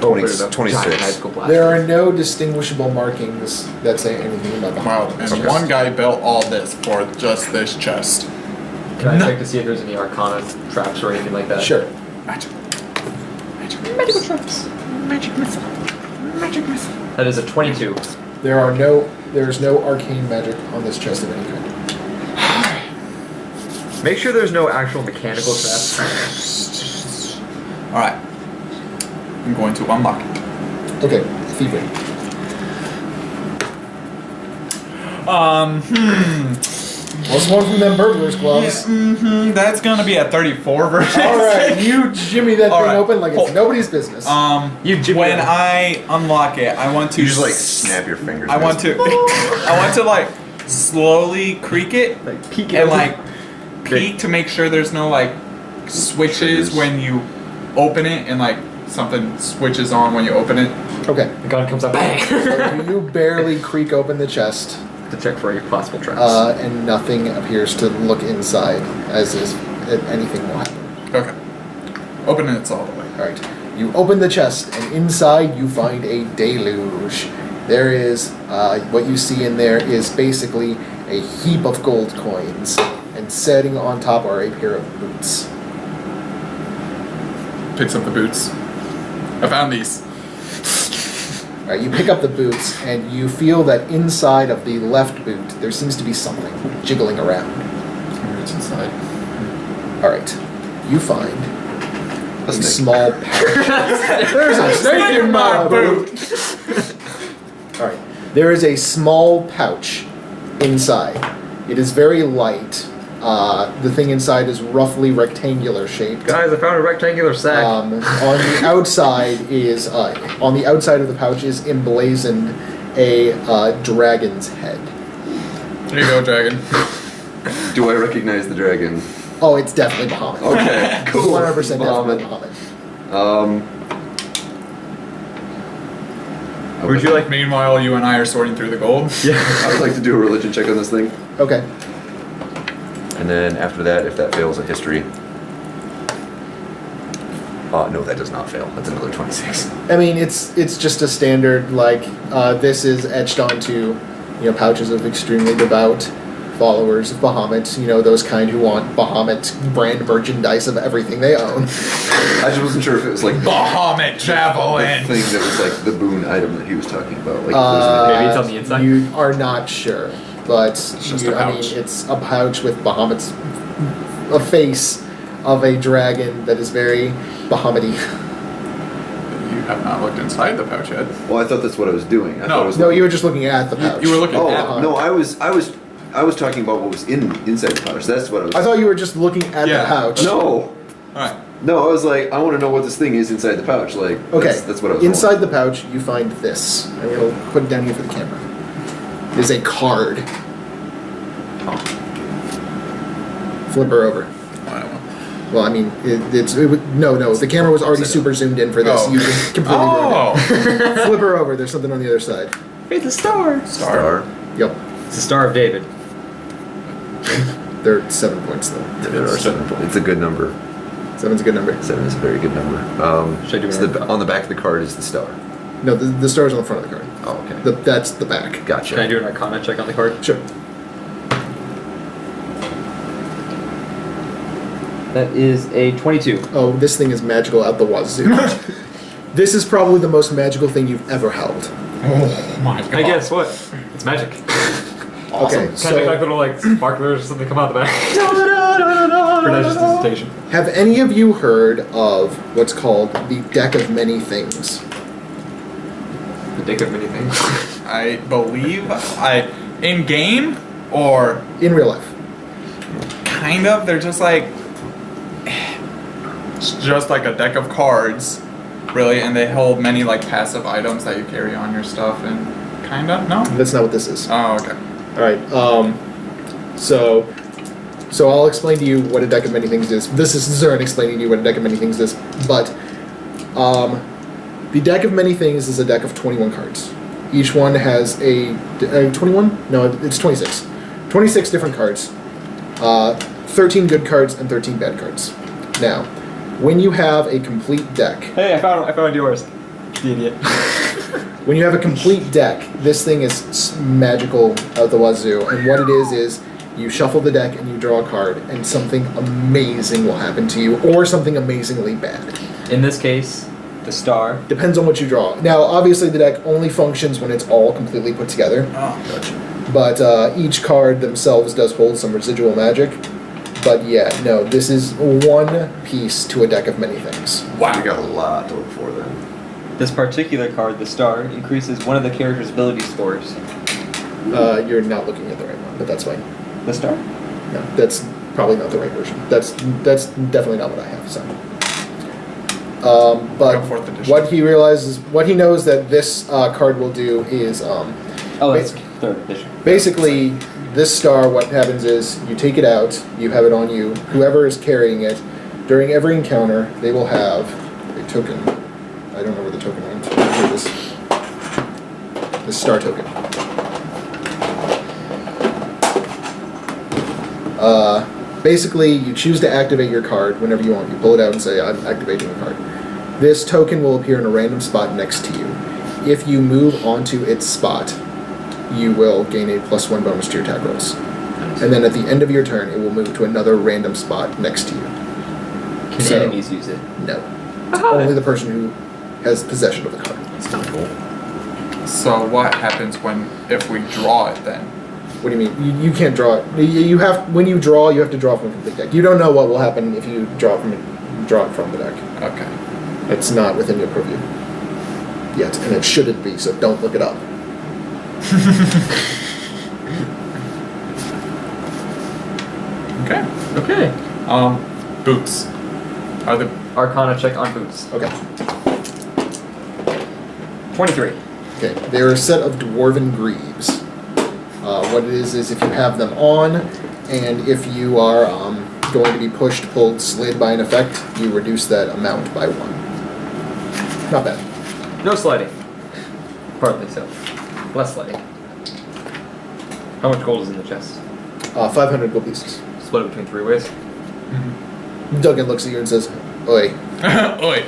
26. There are no distinguishable markings that say anything about the Wow, and chest. one guy built all this for just this chest. Can I check to see if there's any Arcana traps or anything like that? Sure. Magic. Magical traps. Magic missile. Magic missile. That is a 22. There's no arcane magic on this chest of any kind. Make sure there's no actual mechanical traps. Alright. I'm going to unlock it. Okay, thievery. What's one from them burglar's gloves? That's gonna be a 34 version. Alright, you jimmy that All thing right. open like it's Oh. nobody's business. You jimmy when that. I unlock it, I want to You just like snap your fingers. I want to I want to like slowly creak it Like peek and it like peek to make sure there's no like switches Triggers. when you open it and like something switches on when you open it. Okay, The gun comes up, bang! so you barely creak open the chest, To check for any possible traps. and nothing appears to look inside, as is anything will happen. Okay. Open it all the way. Alright, you open the chest, and inside you find a deluge. There is, what you see in there is basically a heap of gold coins, and sitting on top are a pair of boots. Picks up the boots. I found these. Alright, you pick up the boots, and you feel that inside of the left boot, there seems to be something jiggling around. What's inside? Alright, you find a snake. small pouch. There's a snake in my boot! Alright, there is a small pouch inside. It is very light. The thing inside is roughly rectangular shaped. Guys, I found a rectangular sack. On the outside of the pouch is emblazoned a dragon's head. There you go, dragon. Do I recognize the dragon? Oh, it's definitely Bahamut. Okay, cool. 100% definitely Bahamut. Bahamut. Would you like Meanwhile, you and I are sorting through the gold. I would like to do a religion check on this thing. Okay. And then after that, if that fails, a history. No, that does not fail. That's another 26. I mean, it's just a standard, like, this is etched onto, pouches of extremely devout followers of Bahamut, those kind who want Bahamut brand merchandise of everything they own. I just wasn't sure if it was like Bahamut the javelin. thing that was like the boon item that he was talking about. Like, Maybe it's on the inside? You are not sure, but just a pouch. it's a pouch with Bahamut's a face of a dragon that is very Bahamut-y. You have not looked inside the pouch yet. well, I thought that's what I was doing. I No. thought I was No, you were just looking at the pouch. You were looking Oh at no, I was talking about what was inside the pouch. That's what I was. I thought you were just looking at Yeah. the pouch. No, Alright. no, I was like, I want to know what this thing is inside the pouch. Like, Okay. that's what I was. Inside the pouch, you find this. I'm gonna put it down here for the camera. It is a card. Flip her over. Well, I mean, no. The camera was already super zoomed in for this. Oh. You can completely ruin Oh! it. Flip her over. There's something on the other side. It's a star. Star. Yep. It's the Star of David. There are 7 points though. There are 7 points. It's a good number. 7's a good number. 7 is a very good number. Should I do it's another? on the back of the card is the star. No, the star's on the front of the card. Oh, okay. That's the back. Gotcha. Can I do an Arcana check on the card? Sure. That is a 22. Oh, this thing is magical out the wazoo. This is probably the most magical thing you've ever held. Oh my god. Hey, guess what? It's magic. Okay, Can I make like little like sparklers or something come out the back? hesitation. Have any of you heard of what's called the deck of many things? The dick of many things. I believe in game or In real life. kind of. They're just like it's just like a deck of cards, really, and they hold many like passive items that you carry on your stuff and kind of no. That's not what this is. Oh, okay. Alright, so I'll explain to you what a deck of many things is. This is Zurin explaining to you what a deck of many things is, but the deck of many things is a deck of 21 cards. Each one has a 21? No, it's 26. 26 different cards. 13 good cards and 13 bad cards. Now, when you have a complete deck, Hey, I found yours. The idiot. when you have a complete deck, this thing is magical out the wazoo. And what it is you shuffle the deck and you draw a card, and something amazing will happen to you, or something amazingly bad. In this case, the star. Depends on what you draw. Now, obviously, the deck only functions when it's all completely put together. Oh. But each card themselves does hold some residual magic. But yeah, no, this is one piece to a deck of many things. Wow. You got a lot to look for then. This particular card, the star, increases one of the character's ability scores. You're not looking at the right one, but that's fine. The star? No, that's probably not the right version. That's definitely not what I have. So, but Go fourth edition. what he realizes, what he knows that this card will do is Oh, that's third edition. basically this star. What happens is you take it out, you have it on you. Whoever is carrying it during every encounter, they will have a token. I don't know where the token went. Here it is. The star token. Basically, you choose to activate your card whenever you want. You pull it out and say, I'm activating the card. This token will appear in a random spot next to you. If you move onto its spot, you will gain a +1 bonus to your attack rolls. And then at the end of your turn, it will move to another random spot next to you. Can So- enemies use it? No. Only the person who has possession of the card. It's kind of cool. So what happens if we draw it then? What do you mean? You can't draw it. You have when you draw, you have to draw from a complete deck. You don't know what will happen if you draw from the deck. Okay. It's not within your purview yet, and it shouldn't be. So don't look it up. Okay. Okay. Boots. Are the Arcana check on boots. Okay. 23. Okay. They're a set of dwarven greaves. What it is if you have them on, and if you are going to be pushed, pulled, slid by an effect, you reduce that amount by 1. Not bad. No sliding. Partly so. Less sliding. How much gold is in the chest? 500 gold pieces. Split it between 3 ways. Duggin looks at you and says, "Oi." Oi.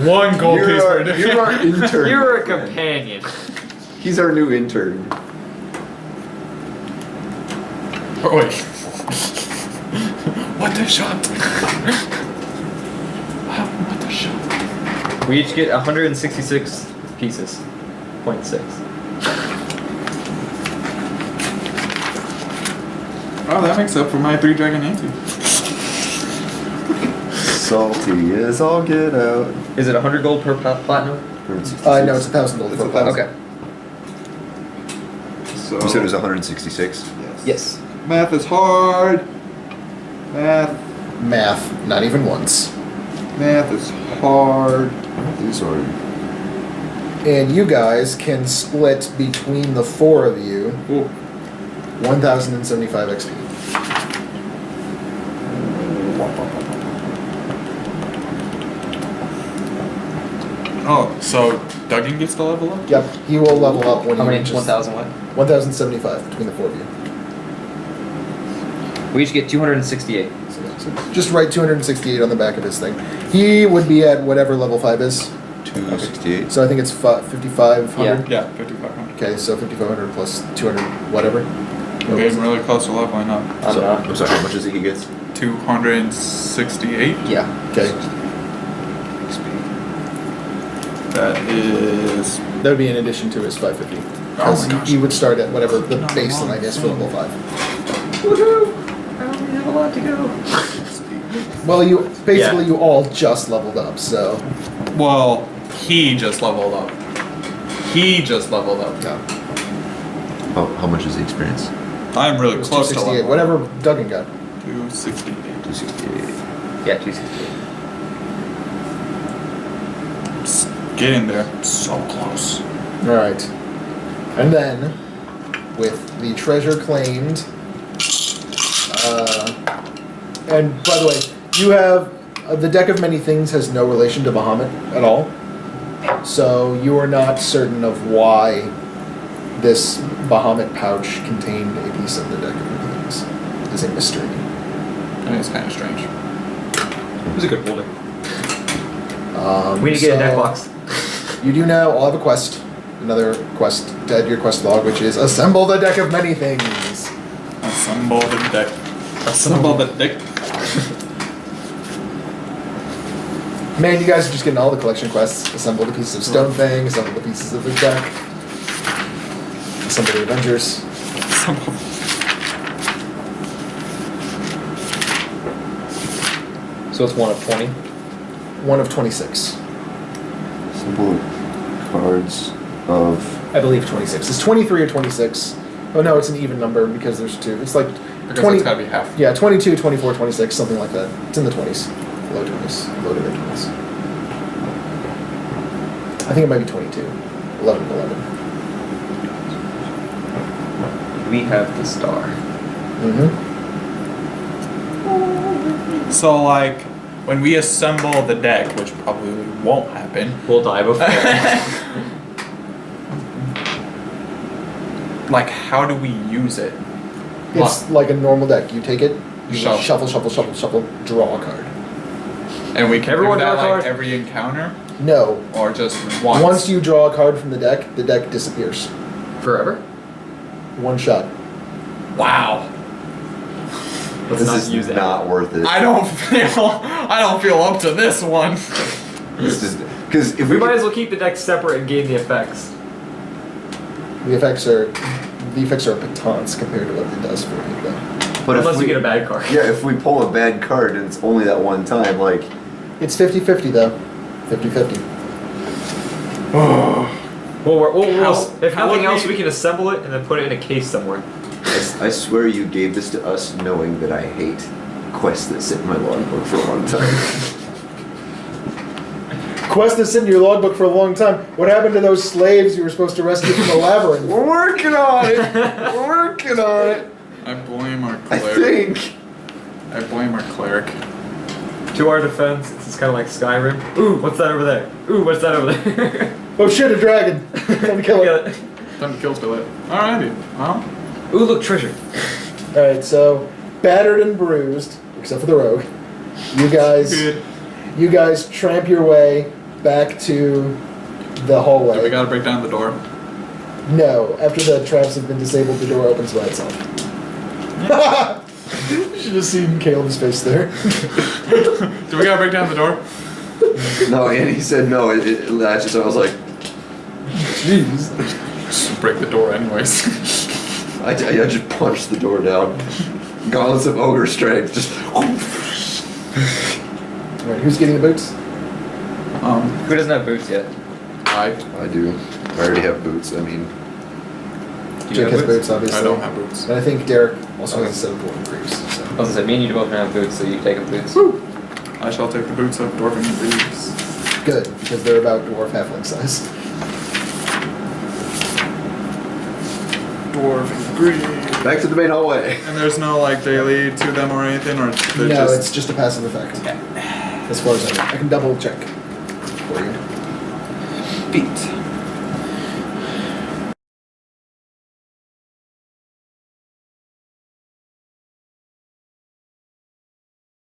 One gold piece for a You're our intern. You're a companion. He's our new intern. Oi. What the shot? What the shot? We each get 166 pieces. 0.6. Oh, that makes up for my 3 dragon ante. Salty as all get out. Is it 100 gold per platinum? No, it's 1,000 gold It's for a 1,000. platinum. Okay. So You said it was 166? Yes. math is hard. Math Math, not even once. is hard. These are. And you guys can split between the 4 of you Ooh. 1,075 XP. Oh, so Duggin gets to level up? Yep, he will level up when How he many? reaches 1,000 what? 1,075 between the 4 of you. We each get 268. Just write 268 on the back of his thing. He would be at whatever level 5 is. 268. So I think it's 5,500. Yeah, 5,500. Okay, so 5,500 plus 200, whatever. We're getting really close to leveling up. I'm not. I'm sorry, how much is it he gets? 268? Yeah. Okay, That is. that would be in addition to his 550. Oh Because my gosh. he would start at whatever the baseline is for long. level 5. Woohoo! I only have a lot to go. Well, you all just leveled up, so. Well, he just leveled up. No. How much is the experience? I'm really It was close to 268. level. Whatever Duggin got. 268. 268. Yeah, 268. Just getting there. So close. Alright. And then, with the treasure claimed, and by the way, you have, the deck of many things has no relation to Bahamut at all. So you are not certain of why this Bahamut pouch contained a piece of the deck of many things. It's a mystery. I mean, it's kind of strange. It was a good holder. We need to get a deck box. You do now all have a quest. Another quest to add to your quest log, which is assemble the deck of many things. Assemble the deck. Assemble the deck. Man, you guys are just getting all the collection quests. Assemble the pieces of Stonefang, assemble the pieces of the deck, assemble the Avengers. Assemble. So it's 1 of 20. 1 of 26. Simple cards of. I believe 26. It's 23 or 26. Oh no, it's an even number because there's 2. It's like Because 20. it's gotta be half. Yeah, 22, 24, 26, something like that. It's in the 20s. Low 20s. Low to mid 20s. I think it might be 22. 11, 11. We have the star. Mm-hmm. So, like, when we assemble the deck, which probably won't happen, We'll die before. like, how do we use it? It's like a normal deck. You take it, you Shuffle. shuffle, draw a card. And we can Everyone do that, draw a like, card? every encounter? No. Or just once? Once you draw a card from the deck disappears. Forever? One shot. Wow. Let's This not is use it. not worth it. I don't feel up to this one. Because if We might as well keep the deck separate and gain the effects. The effects are pitons compared to what it does for you, though. But Unless if you we, get a bad card. Yeah, if we pull a bad card and it's only that one time, like. It's 50-50 though. 50-50. Well, if how nothing would else, we- we can assemble it and then put it in a case somewhere. I swear you gave this to us knowing that I hate quests that sit in my logbook for a long time. Quest is sitting in your logbook for a long time. What happened to those slaves you were supposed to rescue from the labyrinth? We're working on it! We're working on it! I blame our I cleric. think. I blame our cleric. To our defense, it's kind of like Skyrim. Ooh, what's that over there? Ooh, what's that over there? Oh shit, a dragon! Time to kill it. Time to kill it. Alrighty. Well, Ooh, look, treasure. Alright, so battered and bruised, except for the rogue. You guys tramp your way back to the hallway. do we gotta break down the door? No, after the traps have been disabled, the door opens by itself. You should have seen Caleb's face there. Do we gotta break down the door? No, and he said no, it latches, so I was like, Jeez. Just break the door anyways. I just punched the door down. Gauntlets of ogre strength, just. Alright, who's getting the boots? Who doesn't have boots yet? I do. I already have boots, I mean. Do you Jake have has boots? boots, obviously. I don't have boots. And I think Derek also has a set of dwarven greaves. So. I was gonna say, me and you both don't have boots, so you take them boots. I shall take the boots of Dwarven Thieves. Good, because they're about dwarf halfling size. Dwarven Greaves. Back to the main hallway. And there's no like daily to them or anything, or they're No, just it's just a passive effect. As far as I know. I can double check for you. feet.